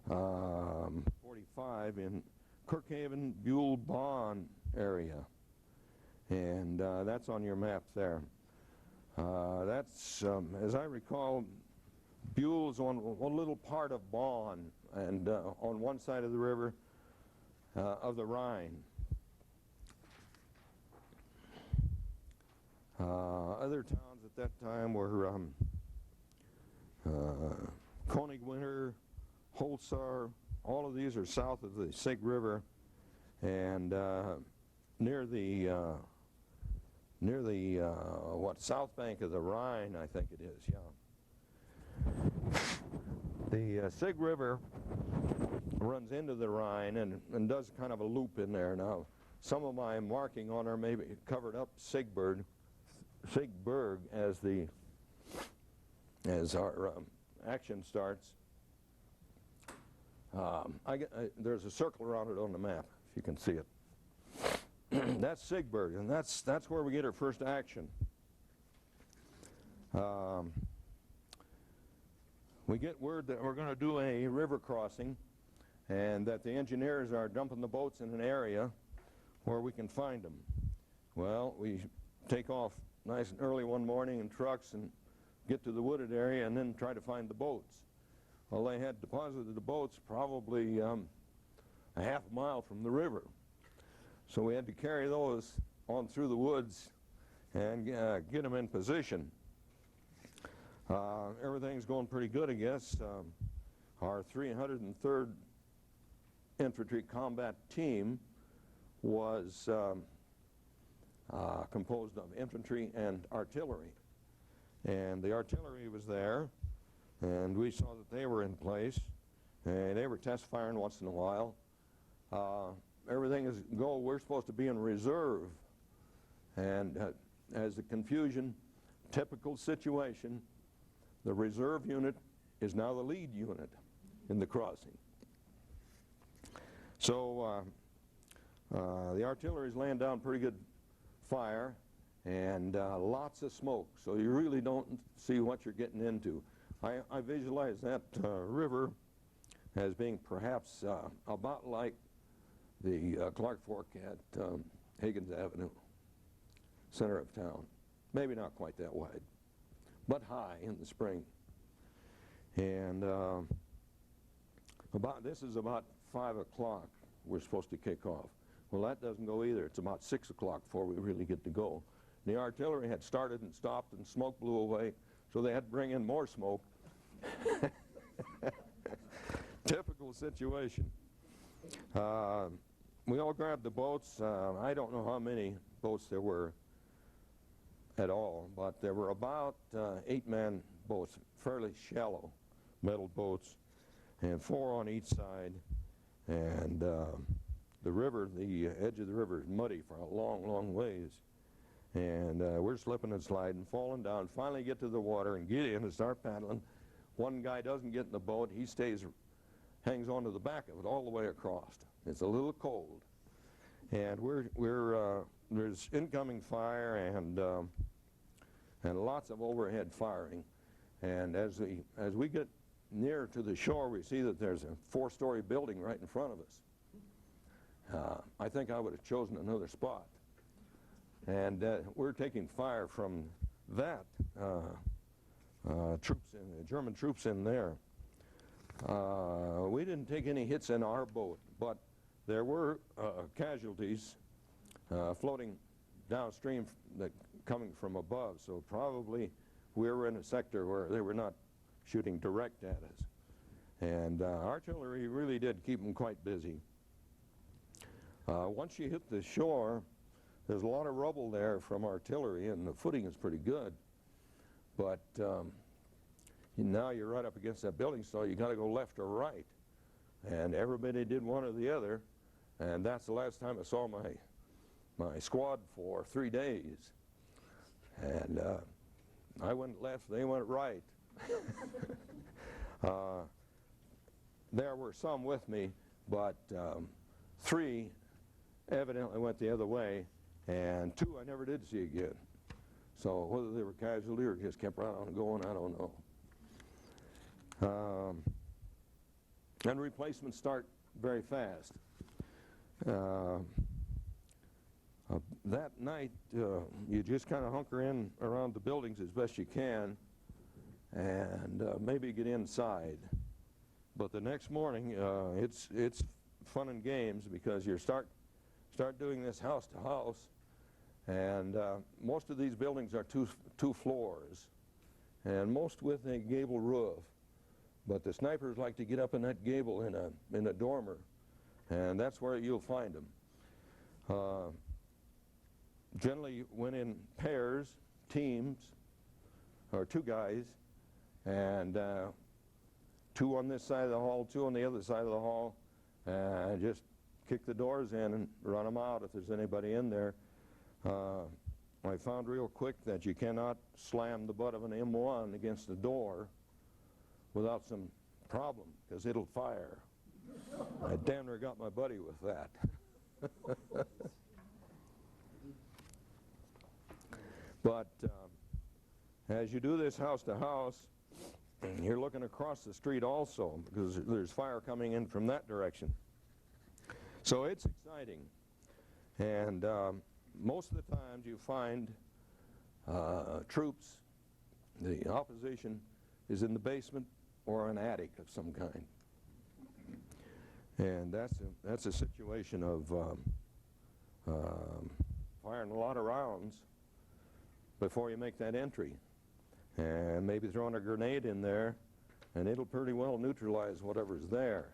45, in Kirkhaven, Buell, Bond area. And that's on your map there. That's, as I recall, Buell's on one little part of Bond, and on one side of the river, of the Rhine. Other towns at that time were Königswinter, Holzar. All of these are south of the Sig River, and near the south bank of the Rhine, I think it is. Yeah. The Sig River runs into the Rhine and does kind of a loop in there. Now, some of my marking on there maybe covered up Sigburg as our action starts. There's a circle around it on the map, if you can see it. That's Sigburg, and that's where we get our first action. We get word that we're going to do a river crossing, and that the engineers are dumping the boats in an area where we can find them. Well, we take off nice and early one morning in trucks and get to the wooded area and then try to find the boats. Well, they had deposited the boats probably a half a mile from the river. So we had to carry those on through the woods and get them in position. Everything's going pretty good, I guess. Our 303rd Infantry Combat Team was composed of infantry and artillery. And the artillery was there, and we saw that they were in place, and they were test firing once in a while. Everything is go. We're supposed to be in reserve, and as a confusion, typical situation, the reserve unit is now the lead unit in the crossing. So the artillery is laying down pretty good fire, and lots of smoke, so you really don't see what you're getting into. I visualize that river as being perhaps about like the Clark Fork at Higgins Avenue, center of town. Maybe not quite that wide, but high in the spring. And this is about 5 o'clock we're supposed to kick off. Well, that doesn't go either. It's about 6 o'clock before we really get to go. The artillery had started and stopped, and smoke blew away, so they had to bring in more smoke. Typical situation. We all grabbed the boats. I don't know how many boats there were at all, but there were about 8-man boats, fairly shallow metal boats, and 4 on each side. And the river, the edge of the river is muddy for a long, long ways. And we're slipping and sliding, falling down, finally get to the water and get in and start paddling. One guy doesn't get in the boat. He hangs onto the back of it all the way across. It's a little cold. And there's incoming fire and lots of overhead firing. And as we get near to the shore, we see that there's a 4-story building right in front of us. I think I would have chosen another spot. And we're taking fire from that, German troops in there. We didn't take any hits in our boat, but there were casualties floating downstream coming from above, so probably we were in a sector where they were not shooting direct at us. And artillery really did keep them quite busy. Once you hit the shore, there's a lot of rubble there from artillery, and the footing is pretty good. But now you're right up against that building, so you got to go left or right. And everybody did one or the other, and that's the last time I saw my squad for 3 days. And I went left, they went right. There were some with me, but 3 evidently went the other way, and 2 I never did see again. So whether they were casualty or just kept right on going, I don't know. And replacements start very fast. That night, you just kind of hunker in around the buildings as best you can, and maybe get inside. But the next morning, it's fun and games, because you start doing this house to house, and most of these buildings are two floors, and most with a gable roof. But the snipers like to get up in that gable in a dormer, and that's where you'll find them. Generally went in pairs, teams, or 2 guys, and 2 on this side of the hall, 2 on the other side of the hall, and just kick the doors in and run them out if there's anybody in there. I found real quick that you cannot slam the butt of an M1 against the door without some problem, because it'll fire. I damn near got my buddy with that. But as you do this house to house, you're looking across the street also, because there's fire coming in from that direction. So it's exciting. And most of the times you find troops, the opposition is in the basement or an attic of some kind. And that's a situation of firing a lot of rounds before you make that entry, and maybe throwing a grenade in there, and it'll pretty well neutralize whatever's there.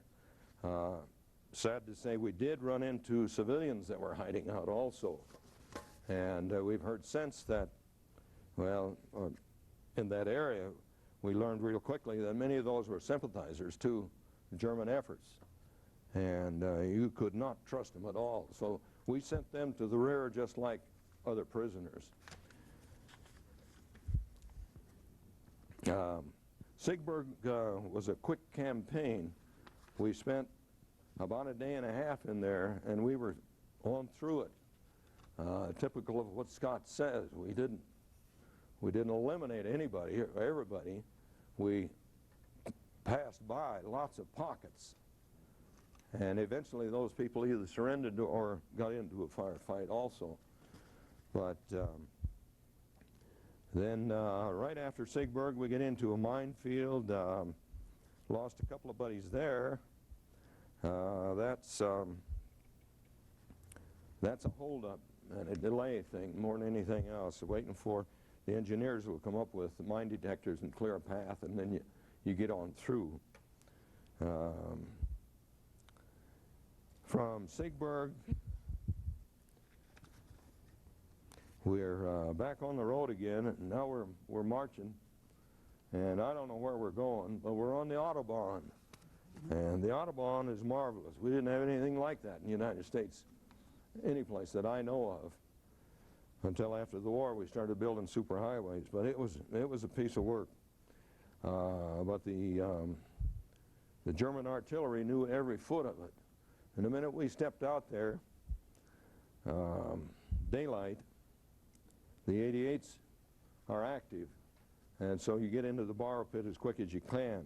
Sad to say, we did run into civilians that were hiding out also, and we've heard since that, well, in that area, we learned real quickly that many of those were sympathizers to German efforts, and you could not trust them at all. So we sent them to the rear just like other prisoners. Siegburg was a quick campaign. We spent about a day and a half in there, and we were on through it. Typical of what Scott says, we didn't eliminate anybody, everybody. We passed by lots of pockets, and eventually those people either surrendered or got into a firefight also. But then right after Siegburg, we get into a minefield. Lost a couple of buddies there. That's a holdup and a delay thing more than anything else, waiting for the engineers will come up with mine detectors and clear a path, and then you get on through. From Siegburg, we're back on the road again, and now we're marching, and I don't know where we're going, but we're on the Autobahn, and the Autobahn is marvelous. We didn't have anything like that in the United States, any place that I know of, until after the war we started building superhighways. But it was a piece of work. But the German artillery knew every foot of it, and the minute we stepped out there, daylight, the 88s are active, and so you get into the borrow pit as quick as you can,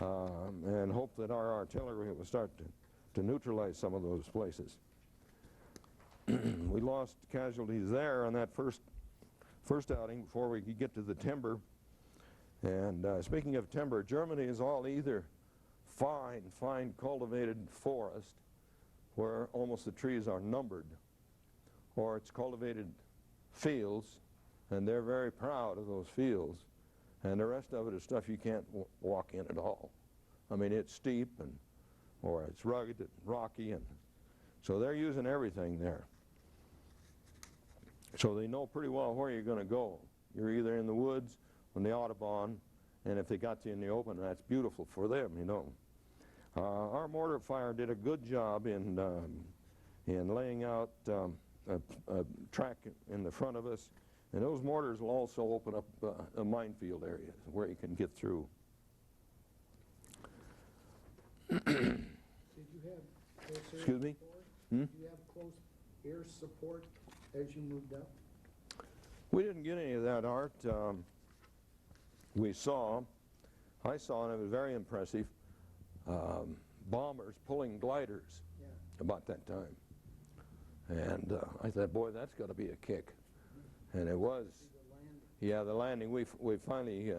and hope that our artillery will start to neutralize some of those places. We lost casualties there on that first outing before we could get to the timber. And speaking of timber, Germany is all either fine cultivated forest where almost the trees are numbered, or it's cultivated fields, and they're very proud of those fields, and the rest of it is stuff you can't walk in at all. I mean, it's steep, or it's rugged and rocky, and so they're using everything there. So they know pretty well where you're going to go. You're either in the woods, on the Audubon, and if they got you in the open, that's beautiful for them, you know. Our mortar fire did a good job in laying out a track in the front of us, and those mortars will also open up a minefield area where you can get through. Did you have close air Excuse me? support? Hmm? Did you have close air support as you moved up? We didn't get any of that, Art. I saw, and it was very impressive, bombers pulling gliders Yeah. about that time. And I thought, boy, that's got to be a kick. And it was. See the landing. Yeah, the landing, we finally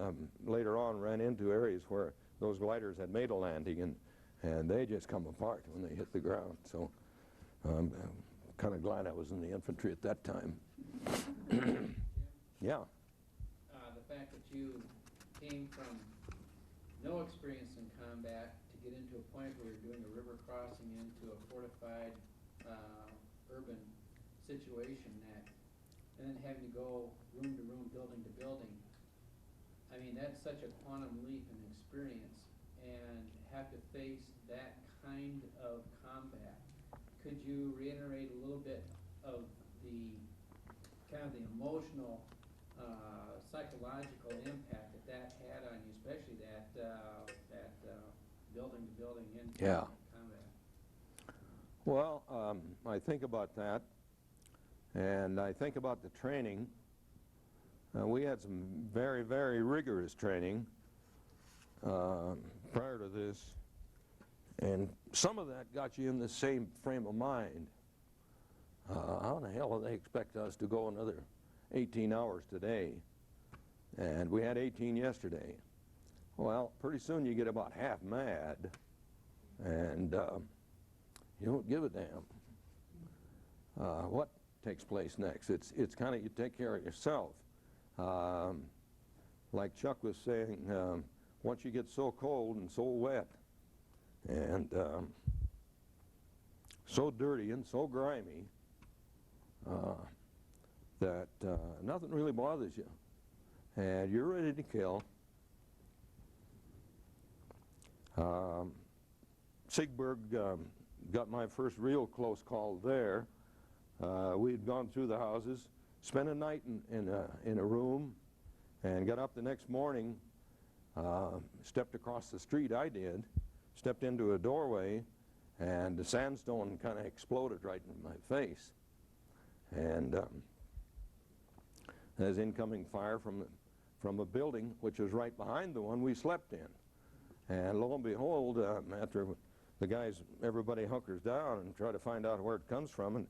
later on ran into areas where those gliders had made a landing, and they just come apart when they hit the ground. So I'm kind of glad I was in the infantry at that time. Yeah. The fact that you came from no experience in combat to get into a point where you're doing a river crossing into a fortified urban situation, and then having to go room to room, building to building. I mean, that's such a quantum leap in experience, and have to face that kind of combat. Could you reiterate a little bit of the kind of the emotional, psychological impact that had on you, especially that building to building into Yeah. combat? Well, I think about that, and I think about the training. We had some very, very rigorous training prior to this, and some of that got you in the same frame of mind. How in the hell do they expect us to go another 18 hours today? And we had 18 yesterday. Well, pretty soon you get about half mad, and you don't give a damn what takes place next. It's kind of, you take care of yourself. Like Chuck was saying, once you get so cold and so wet and so dirty and so grimy that nothing really bothers you, and you're ready to kill. Siegburg got my first real close call there. We had gone through the houses, spent a night in a room, and got up the next morning, stepped across the street, I did, stepped into a doorway, and the sandstone kind of exploded right in my face. And there's incoming fire from a building which was right behind the one we slept in. And lo and behold, after the guys, everybody hunkers down and try to find out where it comes from,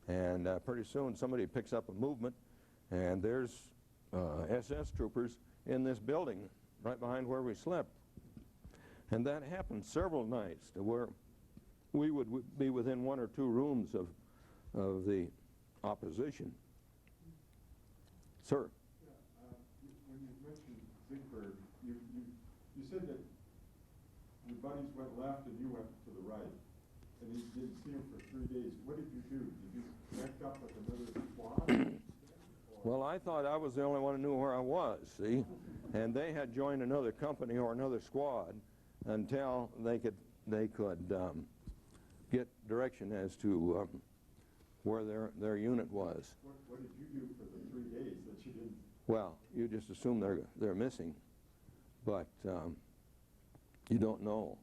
and pretty soon somebody picks up a movement, and there's SS troopers in this building right behind where we slept. And that happened several nights to where we would be within 1 or 2 rooms of the opposition. Sir? Yeah, when you mentioned Siegburg, you said that your buddies went left and you went to the right, and you didn't see them for 3 days. What did you do? Did you connect up with another squad? Well, I thought I was the only one who knew where I was, see? And they had joined another company or another squad until they could get direction as to where their unit was. What did you do for the 3 days that you didn't? Well, you just assume they're missing, but you don't know.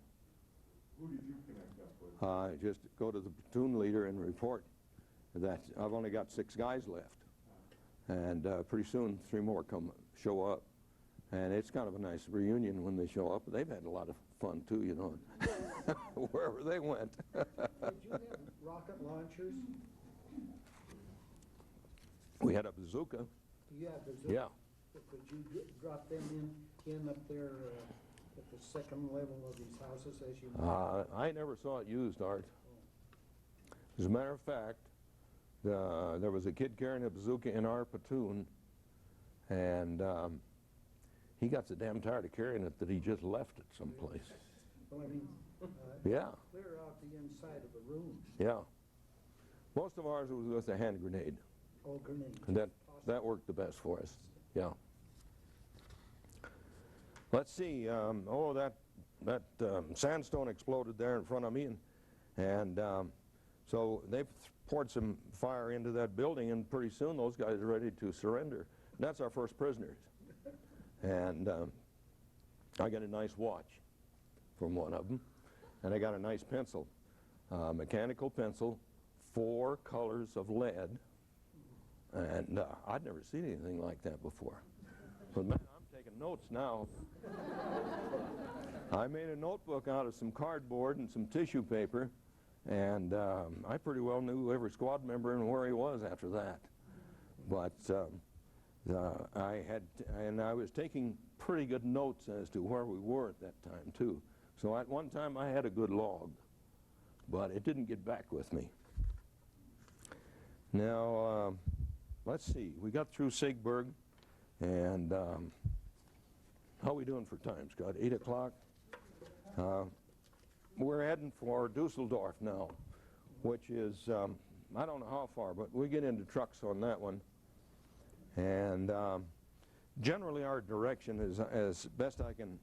Who did you connect up with? Just go to the platoon leader and report that I've only got 6 guys left. And pretty soon 3 more show up. And it's kind of a nice reunion when they show up. They've had a lot of fun too, you know, wherever they went. Did you have rocket launchers? We had a bazooka. You have bazooka? Yeah. Could you drop them in up there at the second level of these houses as you? I never saw it used, Art. As a matter of fact, there was a kid carrying a bazooka in our platoon, and he got so damn tired of carrying it that he just left it someplace. Well, I mean, Yeah, clear out the inside of the room. yeah. Most of ours was with a hand grenade. Oh, grenades. And that worked the best for us, yeah. Let's see, that sandstone exploded there in front of me, and so they poured some fire into that building, and pretty soon those guys are ready to surrender. And that's our first prisoners. And I got a nice watch from one of them, and I got a nice pencil, mechanical pencil, 4 colors of lead, and I'd never seen anything like that before. But man, I'm taking notes now. I made a notebook out of some cardboard and some tissue paper, and I pretty well knew every squad member and where he was after that. But I was taking pretty good notes as to where we were at that time too. So at one time I had a good log, but it didn't get back with me. Now, let's see, we got through Sigburg, and how are we doing for time, Scott? 8 o'clock? We're heading for Dusseldorf now, which is, I don't know how far, but we get into trucks on that one. And generally our direction is, as best I can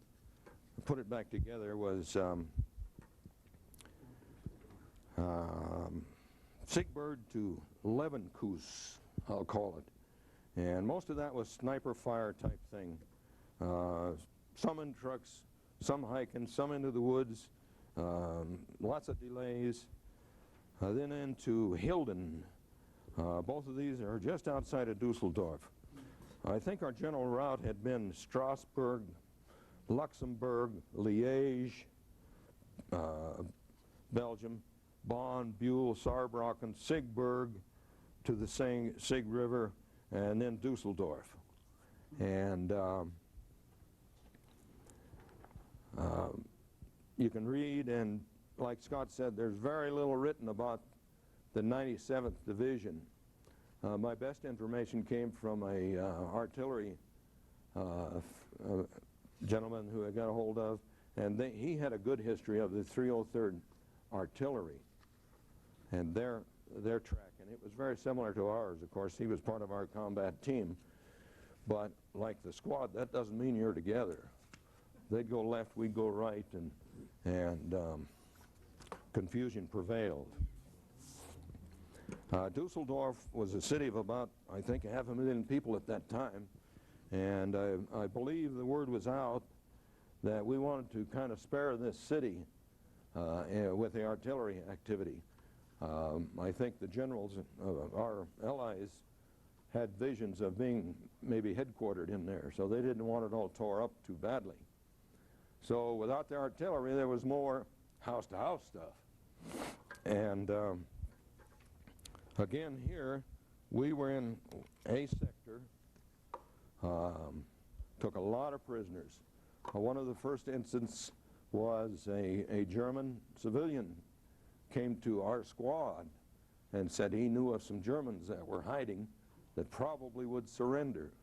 put it back together, was Sigburg to Levenkus, I'll call it. And most of that was sniper fire type thing. Some in trucks, some hiking, some into the woods, lots of delays. Then into Hilden. Both of these are just outside of Dusseldorf. I think our general route had been Strasbourg, Luxembourg, Liège, Belgium, Bonn, Buhl, Saarbrücken, Sigburg to the Sig River, and then Dusseldorf. And you can read, and like Scott said, there's very little written about the 97th Division. My best information came from a artillery gentleman who I got a hold of, and he had a good history of the 303rd Artillery and their track, and it was very similar to ours. Of course, he was part of our combat team, but like the squad, that doesn't mean you're together. They'd go left, we'd go right, and confusion prevailed. Dusseldorf was a city of about, I think, 500,000 people at that time, and I believe the word was out that we wanted to kind of spare this city with the artillery activity. I think the generals, our allies, had visions of being maybe headquartered in there, so they didn't want it all tore up too badly. So without the artillery, there was more house-to-house stuff. And again here, we were in a sector, took a lot of prisoners. One of the first incidents was a German civilian came to our squad and said he knew of some Germans that were hiding that probably would surrender.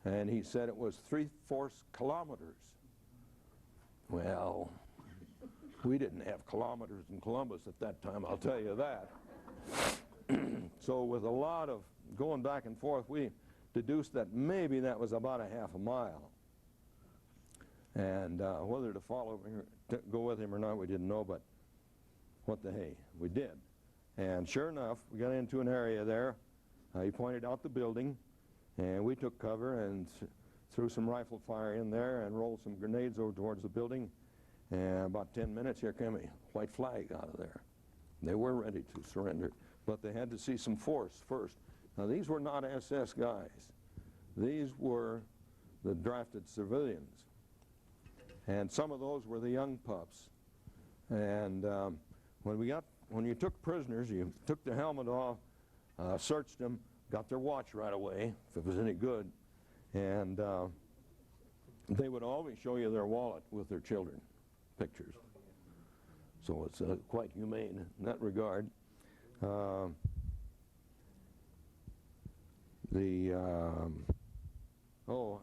And he said it was 3/4 kilometers. Well, we didn't have kilometers in Columbus at that time, I'll tell you that. So with a lot of going back and forth, we deduced that maybe that was about a half a mile. And whether to follow him, to go with him or not, we didn't know, but what the hey, we did. And sure enough, we got into an area there. He pointed out the building, and we took cover and threw some rifle fire in there and rolled some grenades over towards the building. And about 10 minutes, here came a white flag out of there. They were ready to surrender, but they had to see some force first. Now, these were not SS guys. These were the drafted civilians. And some of those were the young pups. And when you took prisoners, you took the helmet off, searched them, got their watch right away, if it was any good, and they would always show you their wallet with their children pictures. So it's quite humane in that regard. I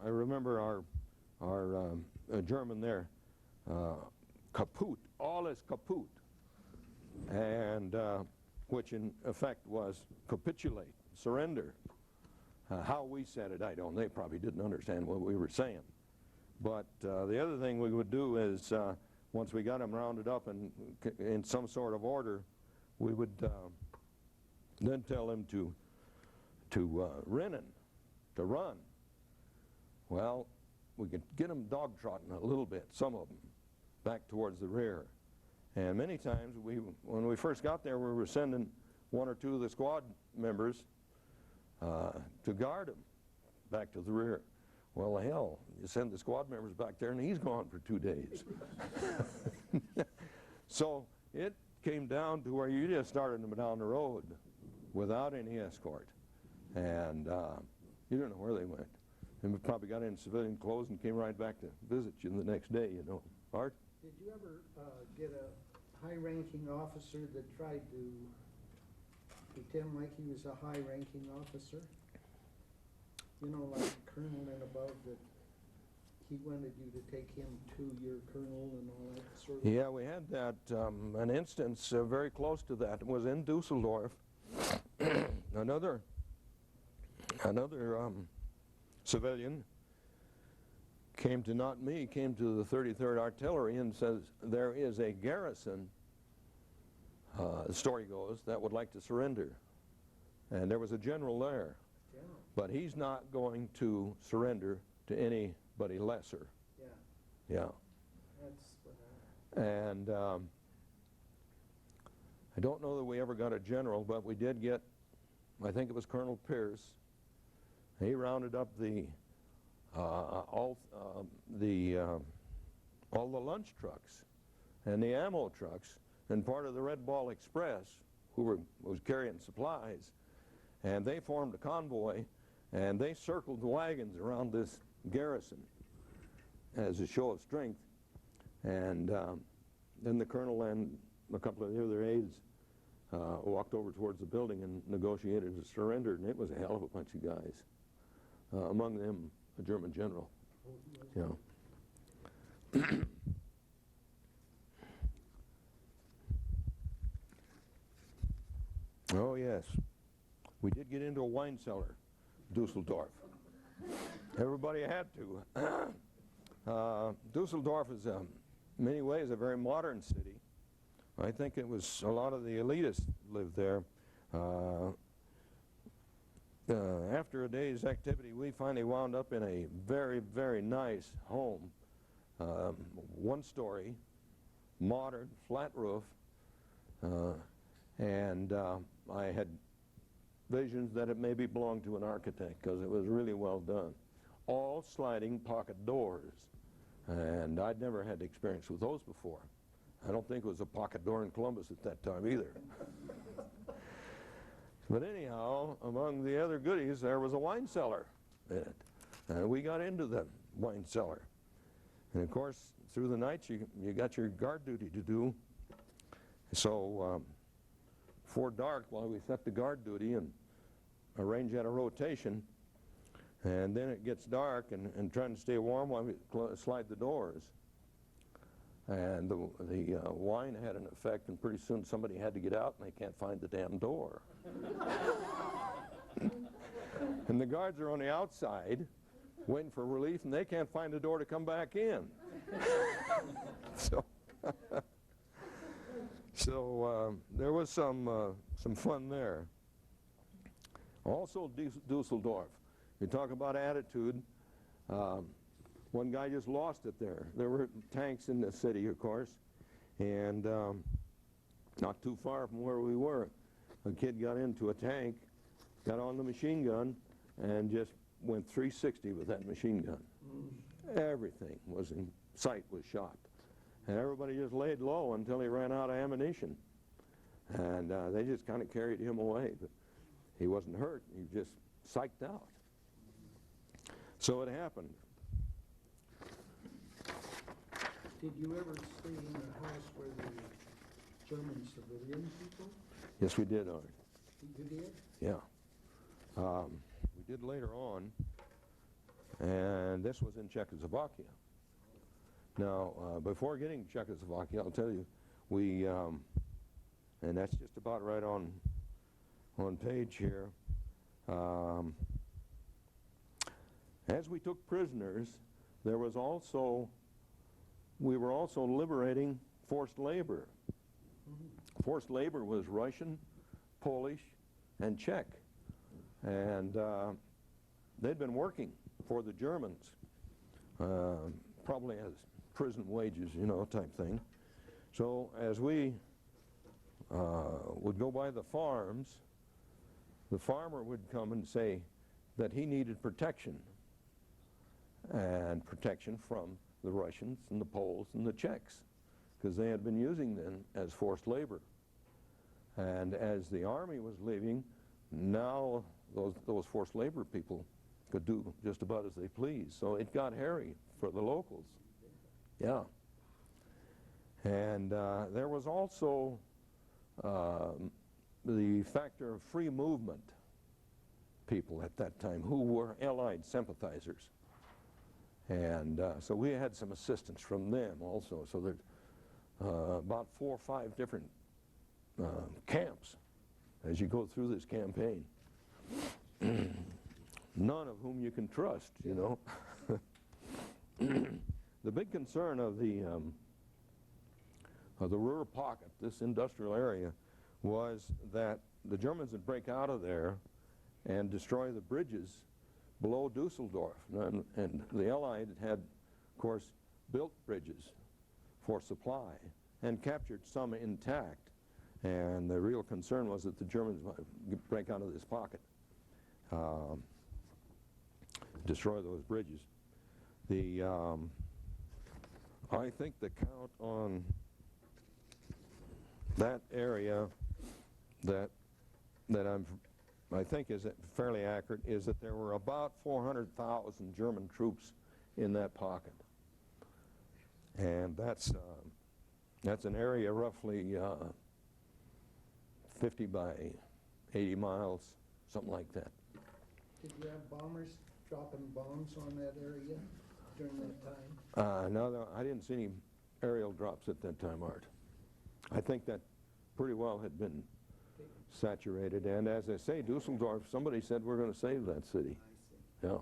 remember our German there, kaput, alles kaput, and which in effect was capitulate, surrender. How we said it, I don't know. They probably didn't understand what we were saying. But the other thing we would do is, once we got them rounded up and in some sort of order, we would then tell them to rennen, to run. Well, we could get them dog trotting a little bit, some of them, back towards the rear. And many times, when we first got there, we were sending one or two of the squad members to guard them back to the rear. Well, hell, you send the squad members back there and he's gone for 2 days. So it came down to where you just started them down the road without any escort. And you don't know where they went. And we probably got in civilian clothes and came right back to visit you the next day, you know. Art? Did you ever get a high-ranking officer that tried to pretend like he was a high-ranking officer? You know, like a colonel and above, that he wanted you to take him to your colonel and all that sort of? Yeah, we had that, an instance very close to that. It was in Dusseldorf. Another civilian came to, not me, came to the 33rd Artillery and says, there is a garrison, the story goes, that would like to surrender. And there was a general there. General. But he's not going to surrender to anybody lesser. Yeah. Yeah. That's what And I don't know that we ever got a general, but we did get, I think it was Colonel Pierce. He rounded up all the lunch trucks and the ammo trucks and part of the Red Ball Express, who was carrying supplies, and they formed a convoy, and they circled the wagons around this garrison as a show of strength. And then the colonel and a couple of the other aides walked over towards the building and negotiated a surrender, and it was a hell of a bunch of guys. Among them, a German general. You know. Oh yes, we did get into a wine cellar, Dusseldorf. Everybody had to. Dusseldorf is, in many ways, a very modern city. I think it was a lot of the elitists lived there. After a day's activity, we finally wound up in a very, very nice home. One story, modern, flat roof, and I had visions that it maybe belonged to an architect because it was really well done. All sliding pocket doors, and I'd never had experience with those before. I don't think it was a pocket door in Columbus at that time either. But anyhow, among the other goodies, there was a wine cellar in it. And we got into the wine cellar. And of course, through the nights, you got your guard duty to do. So before dark, while we set the guard duty and arrange at a rotation, and then it gets dark and trying to stay warm while we slide the doors. And the wine had an effect, and pretty soon somebody had to get out, and they can't find the damn door. And the guards are on the outside, waiting for relief, and they can't find the door to come back in. So there was some fun there. Also, Dusseldorf. You talk about attitude. One guy just lost it there. There were tanks in the city, of course, and not too far from where we were, a kid got into a tank, got on the machine gun, and just went 360 with that machine gun. Everything was in sight was shot. And everybody just laid low until he ran out of ammunition. And they just kind of carried him away. But he wasn't hurt, he was just psyched out. So it happened. Did you ever stay in a house where there were German civilian people? Yes, we did, Art. You did? Yeah. We did later on, and this was in Czechoslovakia. Now, before getting to Czechoslovakia, I'll tell you, we, and that's just about right on page here, As we took prisoners, we were also liberating forced labor. Forced labor was Russian, Polish, and Czech. And they'd been working for the Germans, probably as prison wages, you know, type thing. So as we would go by the farms, the farmer would come and say that he needed protection, and protection from the Russians and the Poles and the Czechs, because they had been using them as forced labor. And as the army was leaving, now those forced labor people could do just about as they pleased. So it got hairy for the locals. Yeah. And there was also the factor of free movement people at that time who were Allied sympathizers. And so we had some assistance from them also. So there's about 4 or 5 different camps as you go through this campaign. None of whom you can trust, you know. The big concern of the Ruhr pocket, this industrial area, was that the Germans would break out of there and destroy the bridges below Dusseldorf. And the Allied had, of course, built bridges for supply and captured some intact. And the real concern was that the Germans might break out of this pocket, destroy those bridges. I think the count on that area that I think is fairly accurate is that there were about 400,000 German troops in that pocket, and that's an area roughly 50 by 80 miles, something like that. Did you have bombers dropping bombs on that area during that time? No, I didn't see any aerial drops at that time, Art. I think that pretty well had been saturated, and as I say, Dusseldorf, somebody said we're going to save that city. Yeah.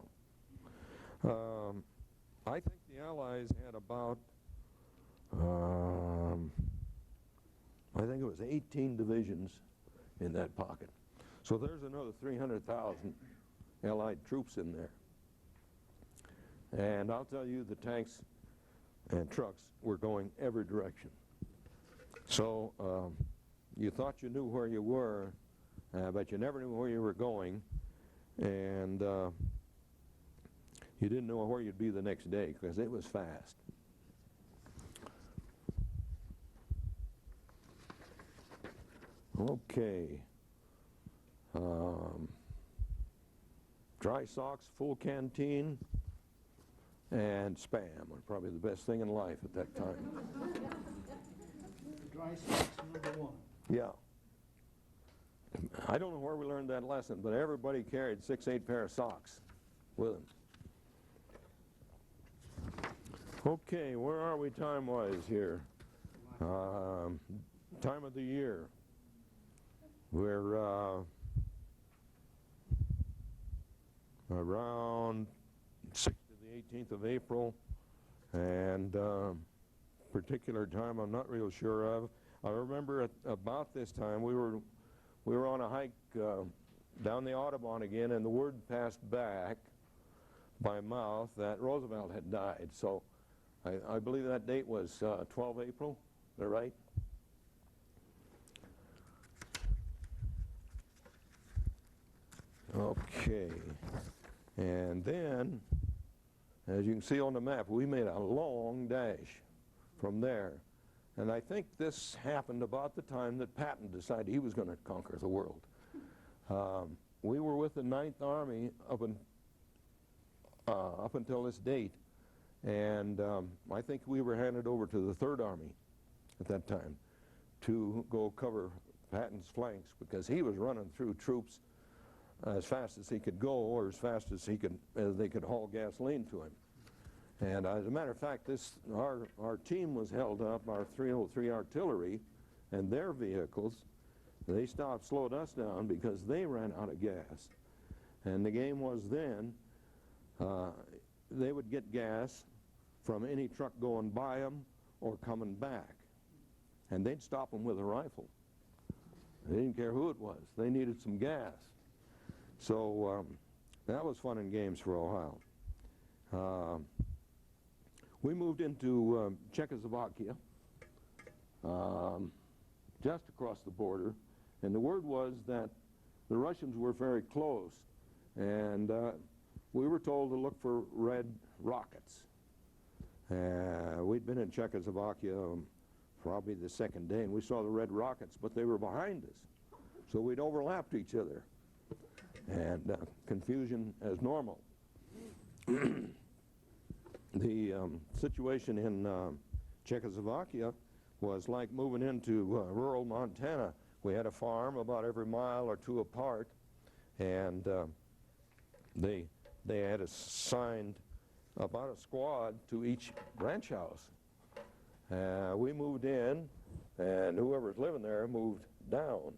I think the Allies had about, I think it was 18 divisions in that pocket. So there's another 300,000 Allied troops in there. And I'll tell you, the tanks and trucks were going every direction. So you thought you knew where you were, but you never knew where you were going, and you didn't know where you'd be the next day because it was fast. Okay. Dry socks, full canteen, and Spam were probably the best thing in life at that time. Dry socks, number 1. Yeah. I don't know where we learned that lesson, but everybody carried 6, 8 pair of socks with them. Okay, where are we time-wise here? Time of the year. We're around 6th to the 18th of April, and particular time I'm not real sure of. I remember at about this time we were on a hike down the Audubon again, and the word passed back by mouth that Roosevelt had died. So I believe that date was 12 April. Is that right? Okay. And then, as you can see on the map, we made a long dash from there. And I think this happened about the time that Patton decided he was going to conquer the world. We were with the 9th Army up until this date, and I think we were handed over to the 3rd Army at that time to go cover Patton's flanks, because he was running through troops as fast as he could go, or as fast as they could haul gasoline to him. And as a matter of fact, our team was held up, our 303 artillery and their vehicles. They slowed us down because they ran out of gas. And the game was then, they would get gas from any truck going by them or coming back. And they'd stop them with a rifle. They didn't care who it was. They needed some gas. So that was fun and games for a while. We moved into Czechoslovakia, just across the border, and the word was that the Russians were very close, and we were told to look for red rockets. We'd been in Czechoslovakia probably the second day, and we saw the red rockets, but they were behind us. So we'd overlapped each other, and confusion as normal. The situation in Czechoslovakia was like moving into rural Montana. We had a farm about every mile or two apart, and they had assigned about a squad to each ranch house. We moved in, and whoever's living there moved down.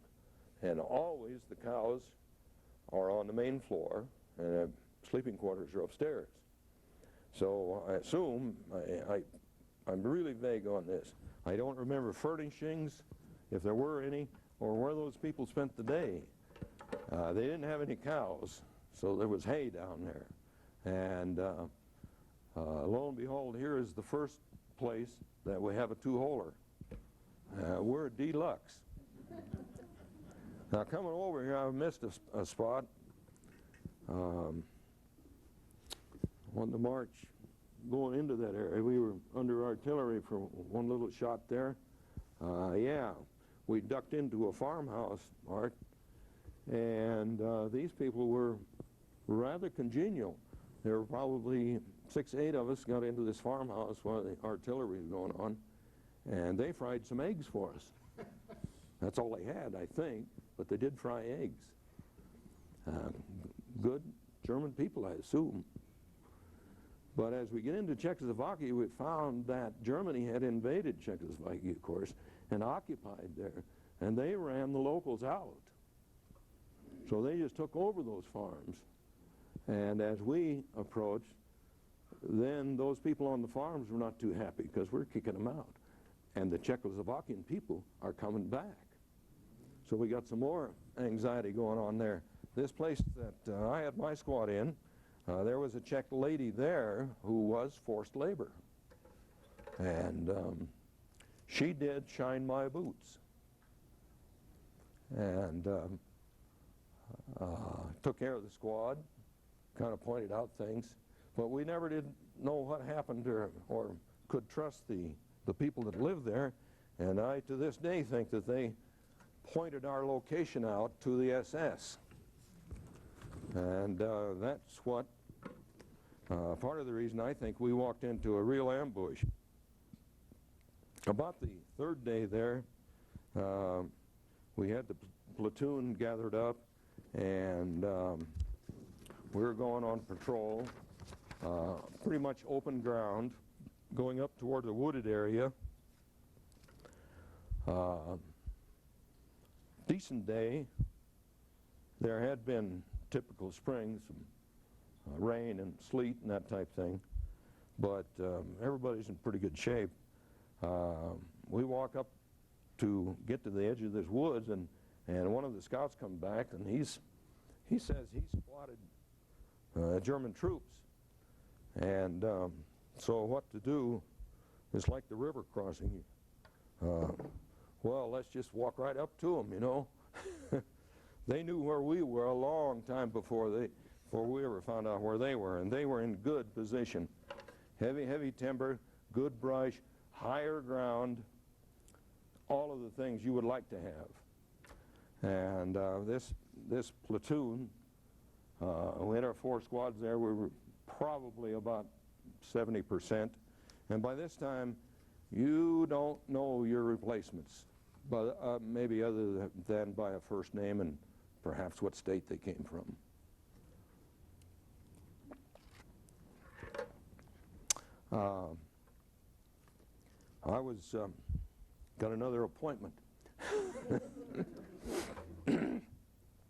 And always the cows are on the main floor, and sleeping quarters are upstairs. So I assume, I'm really vague on this. I don't remember furnishings, if there were any, or where those people spent the day. They didn't have any cows, so there was hay down there. And lo and behold, here is the first place that we have a two-holer. We're a deluxe. Now coming over here, I missed a spot. On the march going into that area, we were under artillery for one little shot there. Yeah, we ducked into a farmhouse, Art, and these people were rather congenial. There were probably 6, 8 of us got into this farmhouse while the artillery was going on, and they fried some eggs for us. That's all they had, I think, but they did fry eggs. Good German people, I assume. But as we get into Czechoslovakia, we found that Germany had invaded Czechoslovakia, of course, and occupied there, and they ran the locals out. So they just took over those farms. And as we approached, then those people on the farms were not too happy because we're kicking them out. And the Czechoslovakian people are coming back. So we got some more anxiety going on there. This place that I had my squad in, there was a Czech lady there who was forced labor. And she did shine my boots. And took care of the squad, kind of pointed out things. But we never did know what happened to her or could trust the people that lived there. And I, to this day, think that they pointed our location out to the SS. And that's what part of the reason I think we walked into a real ambush. About the third day there, we had the platoon gathered up, and we were going on patrol, pretty much open ground, going up toward the wooded area. Decent day. There had been typical spring, some rain and sleet and that type thing, but everybody's in pretty good shape. We walk up to get to the edge of this woods, and one of the scouts come back, and he says he spotted German troops. And so what to do is like the river crossing. Well, let's just walk right up to them, you know. They knew where we were a long time before we ever found out where they were, and they were in good position. Heavy timber, good brush, higher ground, all of the things you would like to have. And this platoon, we had our 4 squads there. We were probably about 70%, and by this time you don't know your replacements, but maybe other than by a first name and perhaps what state they came from. I was got another appointment.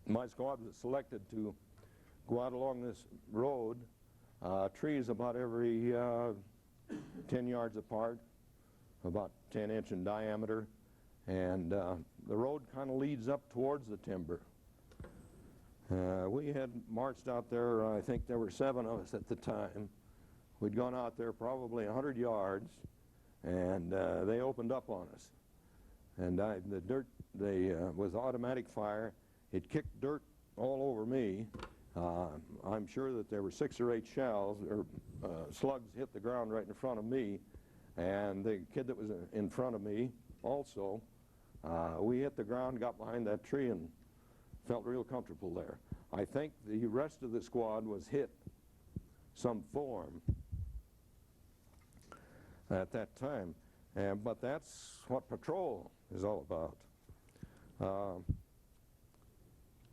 My squad was selected to go out along this road, trees about every 10 yards apart, about 10-inch in diameter, and the road kind of leads up towards the timber. We had marched out there, I think there were 7 of us at the time. We'd gone out there probably 100 yards, and they opened up on us. And the dirt, with automatic fire, it kicked dirt all over me. I'm sure that there were 6 or 8 shells or slugs hit the ground right in front of me, and the kid that was in front of me also. We hit the ground, got behind that tree, and felt real comfortable there. I think the rest of the squad was hit some form at that time, but that's what patrol is all about.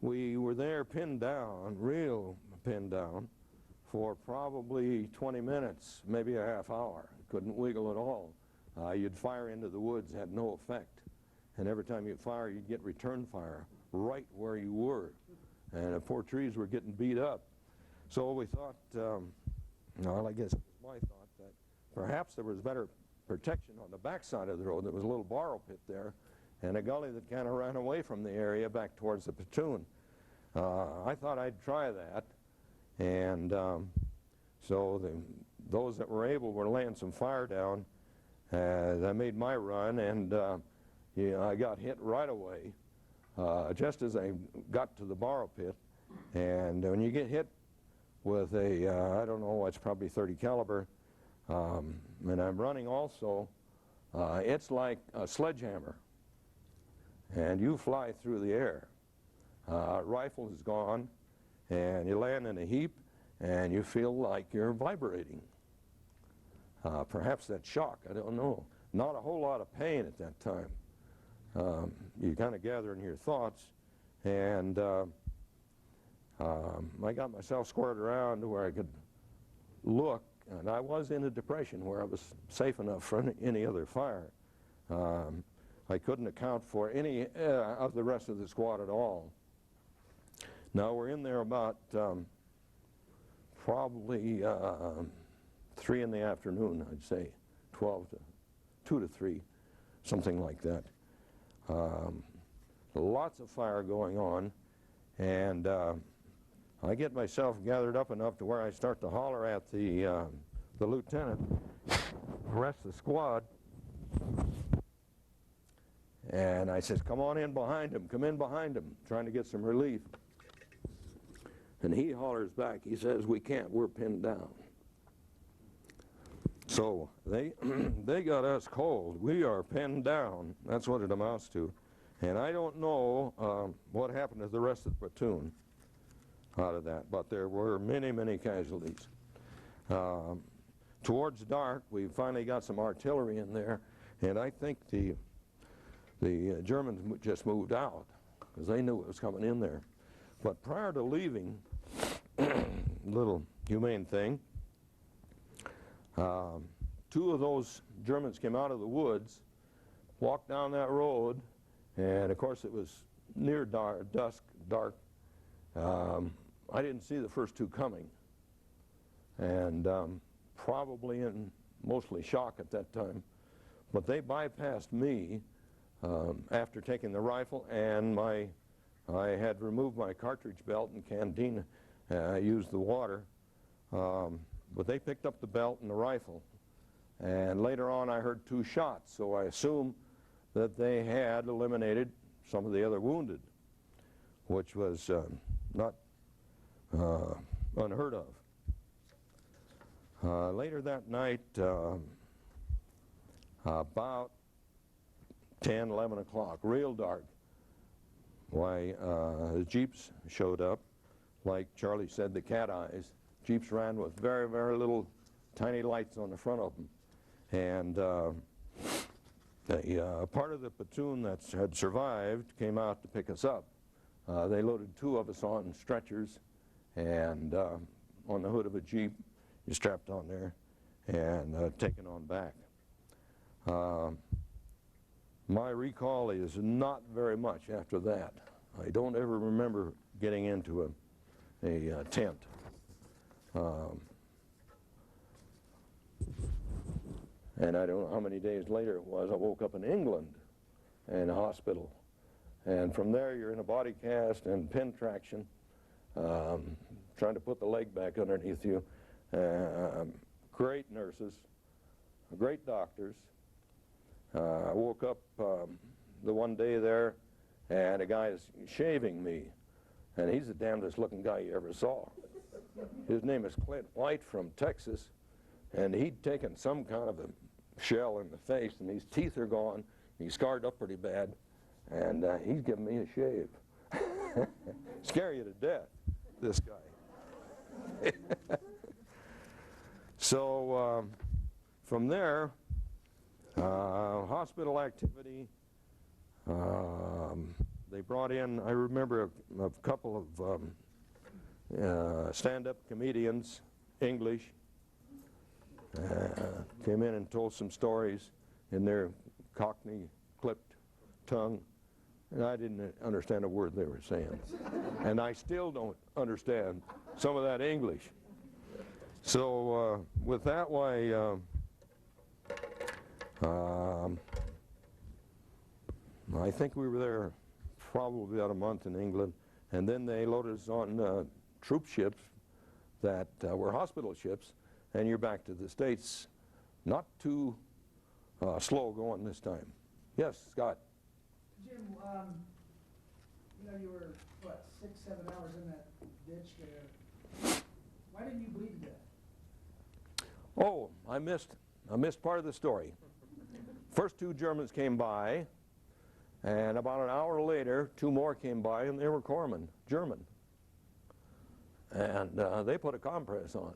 We were there pinned down, real pinned down, for probably 20 minutes, maybe a half hour. Couldn't wiggle at all. You'd fire into the woods, had no effect. And every time you fire, you'd get return fire right where you were. And the poor trees were getting beat up. So we thought, well, I guess it was my thought, that perhaps there was better protection on the backside of the road. There was a little borrow pit there and a gully that kind of ran away from the area back towards the platoon. I thought I'd try that. And so those that were able were laying some fire down. I made my run, and I got hit right away, just as I got to the borrow pit. And when you get hit with a, I don't know, it's probably 30 caliber, and I'm running also, it's like a sledgehammer, and you fly through the air. Rifle is gone, and you land in a heap, and you feel like you're vibrating. Perhaps that shock, I don't know. Not a whole lot of pain at that time. You kind of gather in your thoughts, and I got myself squared around to where I could look, and I was in a depression where I was safe enough for any other fire. I couldn't account for any of the rest of the squad at all. Now we're in there about probably 3 in the afternoon, I'd say, 2 to 3, something like that. Lots of fire going on, and I get myself gathered up enough to where I start to holler at the lieutenant, the rest of the squad, and I says, come on in behind him, come in behind him, trying to get some relief. And he hollers back, he says, we can't, we're pinned down. So they got us cold. We are pinned down. That's what it amounts to. And I don't know what happened to the rest of the platoon out of that, but there were many, many casualties. Towards dark, we finally got some artillery in there, and I think the Germans just moved out because they knew it was coming in there. But prior to leaving, little humane thing, 2 of those Germans came out of the woods, walked down that road, and of course it was near dusk, dark. I didn't see the first 2 coming, and probably in mostly shock at that time. But they bypassed me after taking the rifle, and I had removed my cartridge belt and canteen. I used the water, but they picked up the belt and the rifle. And later on I heard 2 shots, so I assumed that they had eliminated some of the other wounded, which was not unheard of. Later that night, about 10, 11 o'clock, real dark, why, the Jeeps showed up. Like Charlie said, the cat eyes. Jeeps ran with very, very little tiny lights on the front of them. And the part of the platoon that had survived came out to pick us up. They loaded 2 of us on stretchers, and on the hood of a Jeep, you're strapped on there and taken on back. My recall is not very much after that. I don't ever remember getting into a tent. And I don't know how many days later it was, I woke up in England in a hospital. And from there you're in a body cast and pin traction, trying to put the leg back underneath you. Great nurses, great doctors. I woke up the one day there, and a guy is shaving me, and he's the damnedest looking guy you ever saw. His name is Clint White from Texas, and he'd taken some kind of a shell in the face, and his teeth are gone. He's scarred up pretty bad, and he's giving me a shave. Scare you to death, this guy. So from there, hospital activity, they brought in, I remember a couple of stand-up comedians, English, came in and told some stories in their Cockney clipped tongue, and I didn't understand a word they were saying. And I still don't understand some of that English. So with that way, I think we were there probably about a month in England, and then they loaded us on troop ships that were hospital ships, and you're back to the States. Not too slow going this time. Yes, Scott? Jim, you know, you were, what, 6, 7 hours in that ditch there. Why didn't you bleed to death? Oh, I missed part of the story. First 2 Germans came by, and about an hour later, 2 more came by, and they were corpsmen, German. And they put a compress on.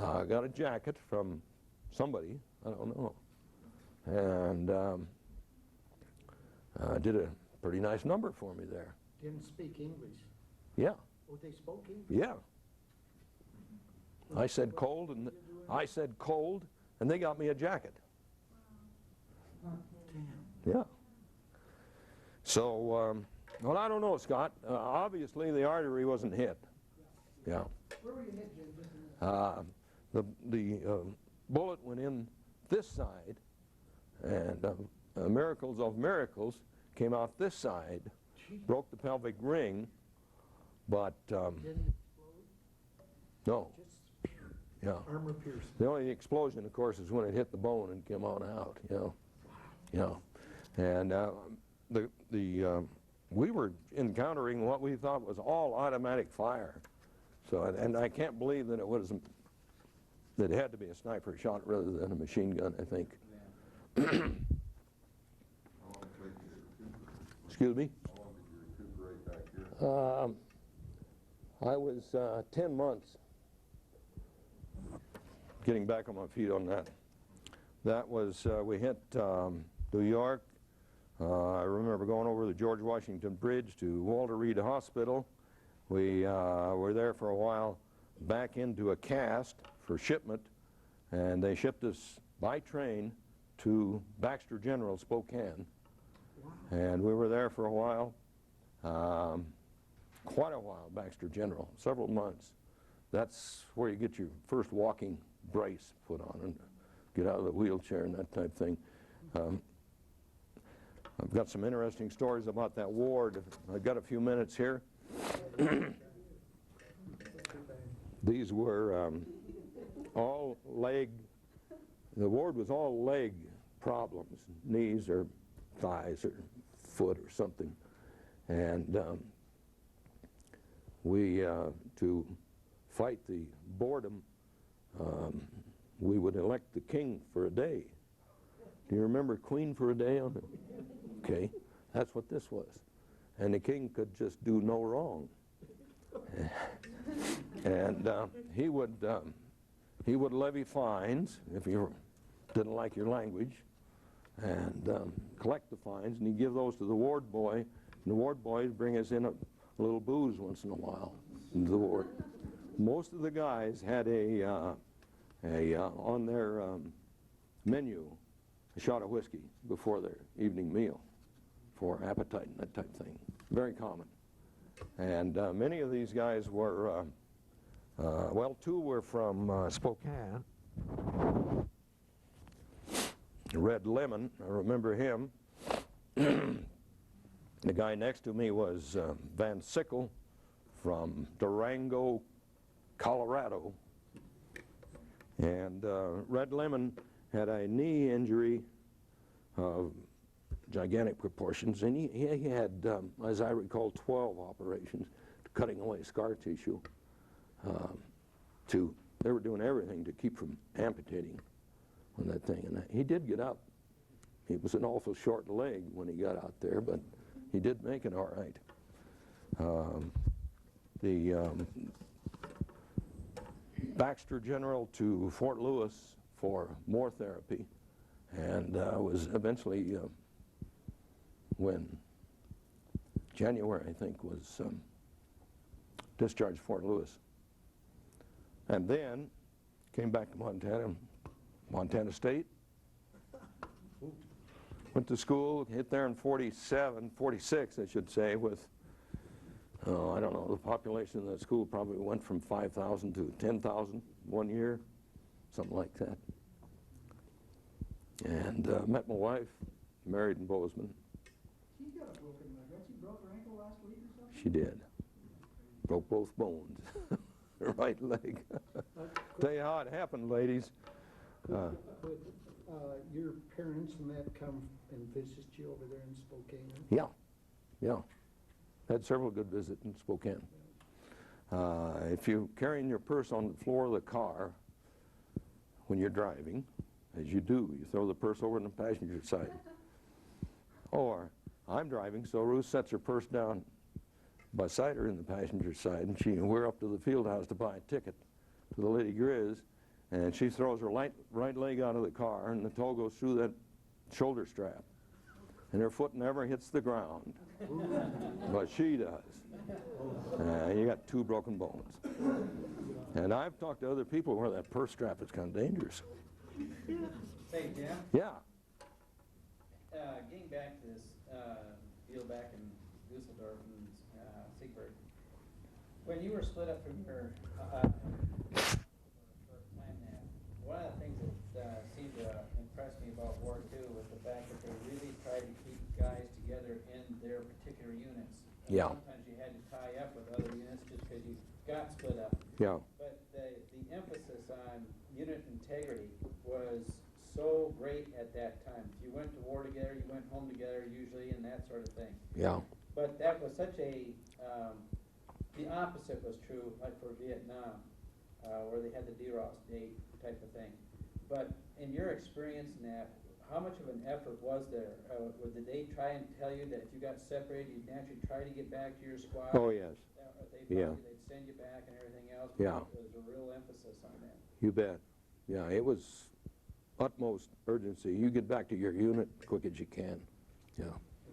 I got a jacket from somebody, I don't know, and did a pretty nice number for me there. Didn't speak English. Yeah. Oh, they spoke English? Yeah. I said cold, and they got me a jacket. Damn. Yeah. So, well, I don't know, Scott. Obviously, the artery wasn't hit. Yeah. Where were you hit, Jim? Just a minute. The bullet went in this side, and miracles of miracles came out this side, broke the pelvic ring, but Didn't explode? no. Just Yeah. armor piercing. The only explosion, of course, is when it hit the bone and came on out, you know. Yeah. And we were encountering what we thought was all automatic fire. So, and I can't believe that that it had to be a sniper shot rather than a machine gun, I think. How long did it take you to recuperate? Excuse me? How long did you recuperate back here? I was 10 months getting back on my feet on that. That was, we hit New York. I remember going over the George Washington Bridge to Walter Reed Hospital. We were there for a while, back into a cast for shipment, and they shipped us by train to Baxter General, Spokane. Wow. And we were there for a while, quite a while, Baxter General, several months. That's where you get your first walking brace put on and get out of the wheelchair and that type thing. I've got some interesting stories about that ward. I've got a few minutes here. These were all leg, the ward was all leg problems, knees or thighs or foot or something. And we, to fight the boredom, we would elect the king for a day. Do you remember Queen for a day on it? Okay, that's what this was. And the king could just do no wrong. And he would levy fines if you didn't like your language, and collect the fines, and he'd give those to the ward boy, and the ward boy would bring us in a little booze once in a while into the ward. Most of the guys had on their menu a shot of whiskey before their evening meal for appetite and that type of thing. Very common. And many of these guys were, well, two were from Spokane. Red Lemon, I remember him. The guy next to me was Van Sickle from Durango, Colorado. And Red Lemon had a knee injury of gigantic proportions, and he had, as I recall, 12 operations cutting away scar tissue. They were doing everything to keep from amputating on that thing, and he did get up. He was an awful short leg when he got out there, but he did make it all right. Baxter General to Fort Lewis for more therapy, and was eventually, when January, I think, was discharged Fort Lewis. And then came back to Montana State. Went to school, hit there in 46, I should say, with, I don't know, the population of that school probably went from 5,000 to 10,000 one year, something like that. And met my wife, married in Bozeman. She's got a broken leg. Did she broke her ankle last week or something? She did. Broke both bones. Her right leg. Tell you how it happened, ladies. Could your parents and that come and visit you over there in Spokane? Yeah. Had several good visits in Spokane. If you're carrying your purse on the floor of the car when you're driving, as you do, you throw the purse over on the passenger side. Or I'm driving, so Ruth sets her purse down beside her in the passenger side, and we're up to the field house to buy a ticket to the Lady Grizz, and she throws her right leg out of the car, and the toe goes through that shoulder strap, and her foot never hits the ground, but she does. You got 2 broken bones. And I've talked to other people where that purse strap is kind of dangerous. Hey, Jim? Yeah. Getting back to this deal back in Dusseldorf and Siegburg, when you were split up from your short time there, one of the things that seemed to impress me about War II was the fact that they really tried to keep guys together in their particular units. Yeah. Sometimes you had to tie up with other units just because you got split up. Yeah. But the emphasis on unit integrity was so great at that time. If you went to war together, you went home together usually, and that sort of thing. Yeah. But that was such a, the opposite was true, like for Vietnam, where they had the DROS date type of thing. But in your experience in that, how much of an effort was there? Did they try and tell you that if you got separated, you'd naturally try to get back to your squad? Oh, yes. They'd send you back and everything else? Yeah. There was a real emphasis on that. You bet. Yeah, it was utmost urgency. You get back to your unit as quick as you can. Yeah.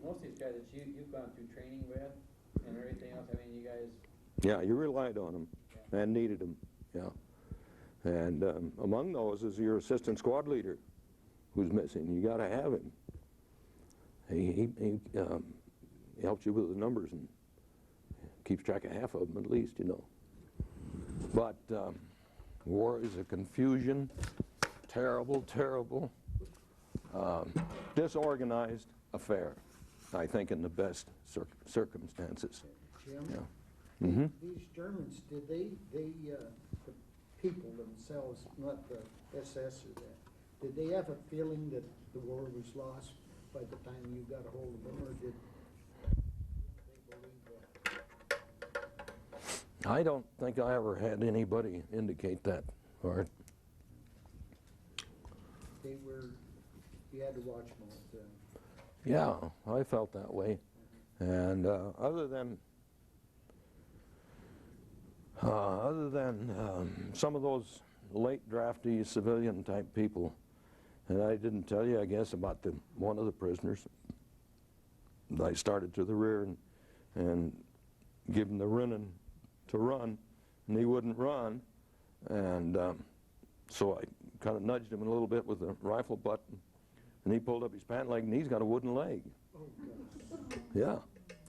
Most of these guys that you've gone through training with and everything else, I mean, you guys... Yeah, you relied on them and needed them. Yeah. And among those is your assistant squad leader who's missing. You got to have him. He helps you with the numbers and keeps track of half of them at least, you know. But war is a confusion, terrible, disorganized affair, I think, in the best circumstances. Jim? Yeah. Mm-hmm. These Germans, did the people themselves, not the SS or that, did they have a feeling that the war was lost by the time you got a hold of them, or did they believe that? I don't think I ever had anybody indicate that, Art. They were, you had to watch them all the time. Yeah, I felt that way. And other than some of those late drafty civilian type people, and I didn't tell you, I guess, about one of the prisoners. I started to the rear and give him the running to run, and he wouldn't run, and so I kind of nudged him a little bit with the rifle butt, and he pulled up his pant leg, and he's got a wooden leg. Oh, God. Yeah,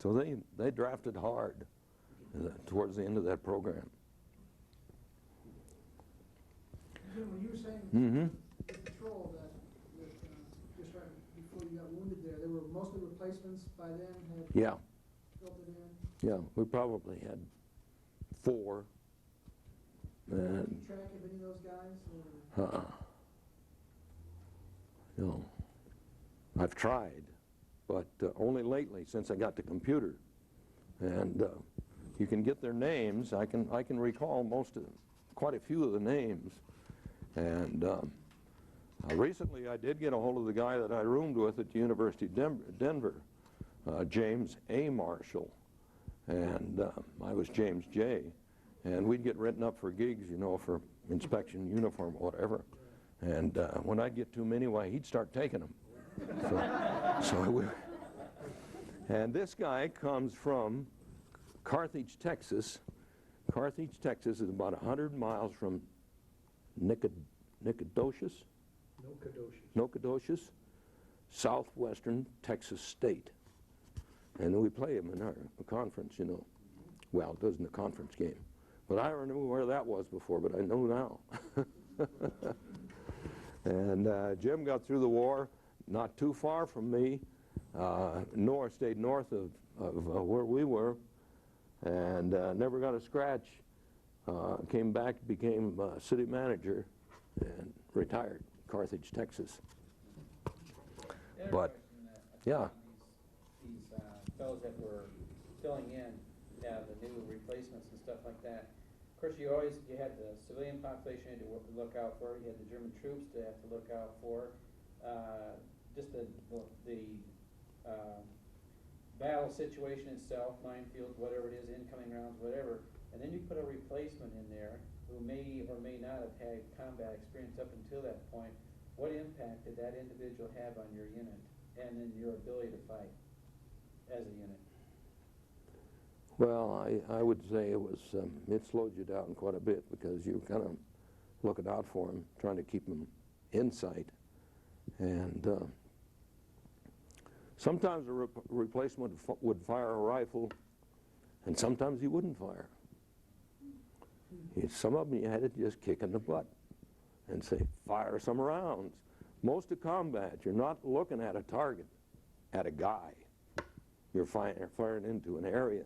so they drafted hard towards the end of that program. Jim, when you were saying Mm-hmm. the patrol that just right before you got wounded there were mostly replacements by then? Had Yeah, filtered in? yeah, we probably had 4. Did you And, keep track of any of those guys? Or? no, I've tried, but only lately since I got the computer. And you can get their names. I can recall quite a few of the names. And recently I did get a hold of the guy that I roomed with at the University of Denver, James A. Marshall, and I was James J. And we'd get written up for gigs, you know, for inspection, uniform, whatever. And when I'd get too many, why, he'd start taking them. And this guy comes from Carthage, Texas. Carthage, Texas is about 100 miles from Nacogdoches, southwestern Texas state. And we play him in our conference, you know. Well, it wasn't a conference game. But I never knew where that was before, but I know now. And Jim got through the war not too far from me. Stayed north of where we were, and never got a scratch. Came back, became city manager, and retired, Carthage, Texas. But, yeah. These fellows that were filling in, the new replacements and stuff like that. Of course, you had the civilian population you had to look out for. You had the German troops to have to look out for. Just the battle situation itself, minefields, whatever it is, incoming rounds, whatever. And then you put a replacement in there who may or may not have had combat experience up until that point. What impact did that individual have on your unit and then your ability to fight as a unit? Well, I would say it slowed you down quite a bit because you kind of looking out for them, trying to keep them in sight. And sometimes a replacement would fire a rifle, and sometimes he wouldn't fire. Some of them you had to just kick in the butt and say, fire some rounds. Most of combat, you're not looking at a target, at a guy. You're firing into an area,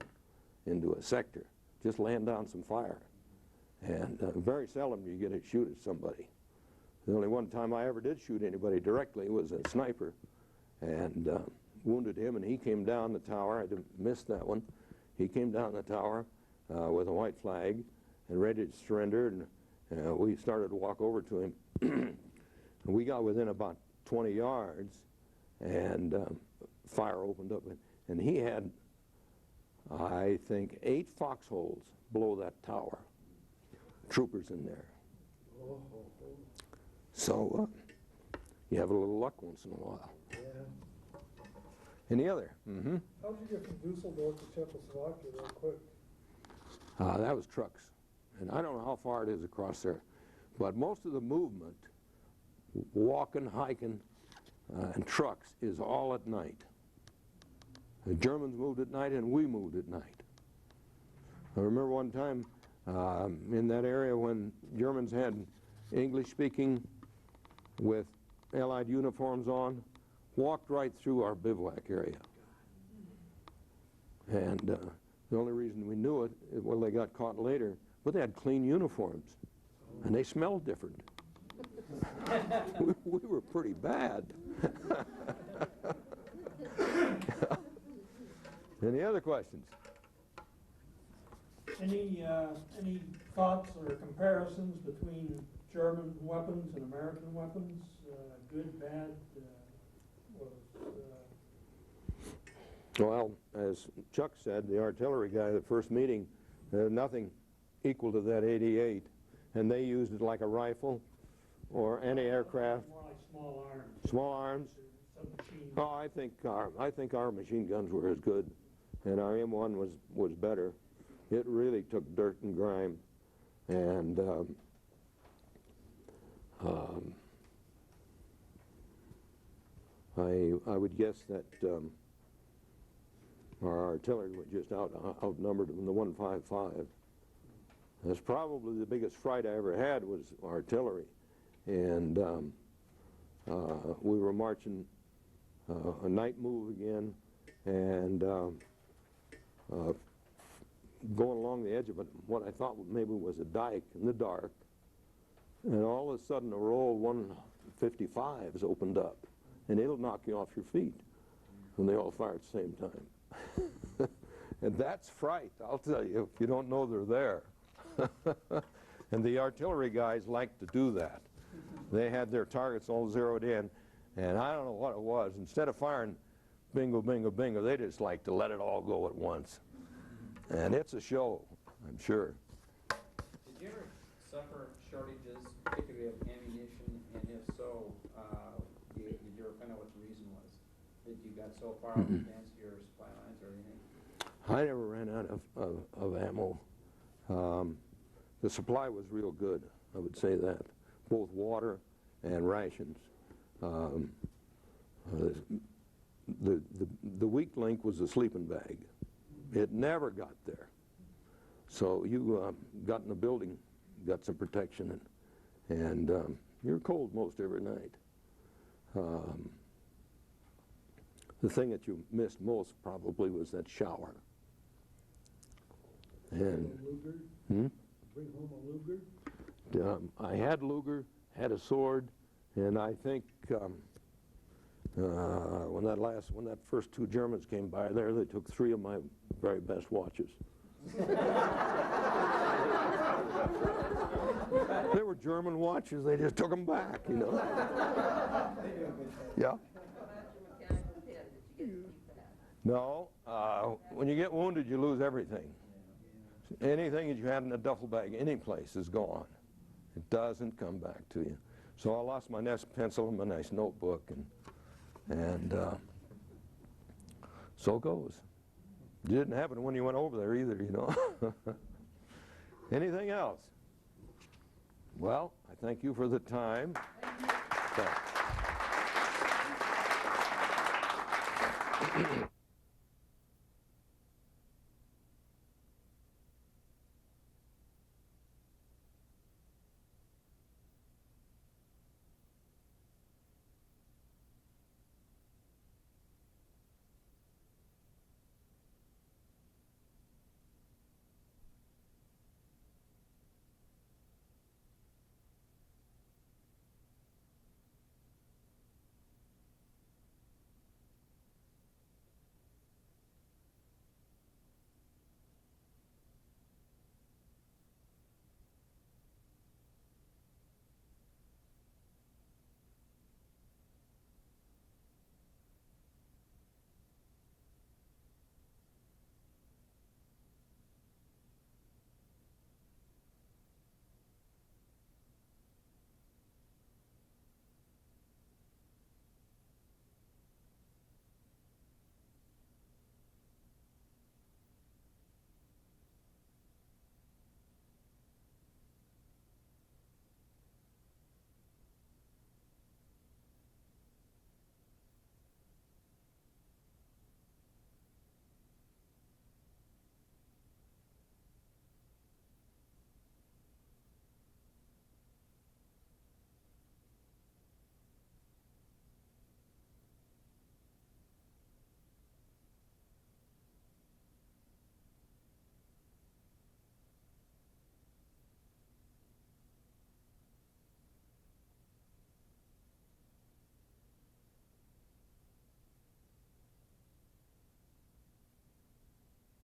into a sector. Just laying down some fire. And very seldom you get to shoot at somebody. The only one time I ever did shoot anybody directly was a sniper, and wounded him, and he came down the tower. I missed that one. He came down the tower with a white flag and ready to surrender, and we started to walk over to him. And we got within about 20 yards, and fire opened up, and he had, I think, 8 foxholes below that tower. Troopers in there. So you have a little luck once in a while. Yeah. Any other? Mm-hmm. How did you get from Dusseldorf to Czechoslovakia real quick? That was trucks. And I don't know how far it is across there, but most of the movement, walking, hiking, and trucks is all at night. The Germans moved at night and we moved at night. I remember one time in that area when Germans had English-speaking with Allied uniforms on, walked right through our bivouac area. And the only reason we knew it, well, they got caught later, but they had clean uniforms, and they smelled different. we were pretty bad. Any other questions? Any thoughts or comparisons between German weapons and American weapons? Good, bad? Well, as Chuck said, the artillery guy, the first meeting, nothing equal to that 88, and they used it like a rifle or any aircraft. More like small arms. Small arms. Submachine. Oh, I think our machine guns were as good, and our M1 was better. It really took dirt and grime, and I would guess that Our artillery was just outnumbered in the 155. That's probably the biggest fright I ever had was artillery. And we were marching a night move again, and going along the edge of what I thought maybe was a dike in the dark, and all of a sudden a row of 155s opened up, and it'll knock you off your feet when they all fire at the same time. And that's fright, I'll tell you, if you don't know they're there. And the artillery guys like to do that. They had their targets all zeroed in, and I don't know what it was. Instead of firing bingo, bingo, bingo, they just like to let it all go at once. And it's a show, I'm sure. Did you ever suffer shortages, particularly of ammunition, and if so, did you ever find out what the reason was? That you got so far in advance of your supply lines or anything? I never ran out of ammo. The supply was real good, I would say that, both water and rations. The weak link was the sleeping bag. It never got there. So you got in the building, got some protection, and you're cold most every night. The thing that you missed most probably was that shower. And Bring home a Luger? I had Luger, had a sword, and I think when that first two Germans came by there, they took 3 of my very best watches. They were German watches, they just took them back, you know. Yeah. No, when you get wounded, you lose everything. Anything that you had in a duffel bag, any place, is gone. It doesn't come back to you. So I lost my nice pencil and my nice notebook, and so it goes. It didn't happen when you went over there either, you know. Anything else? Well, I thank you for the time. Thanks.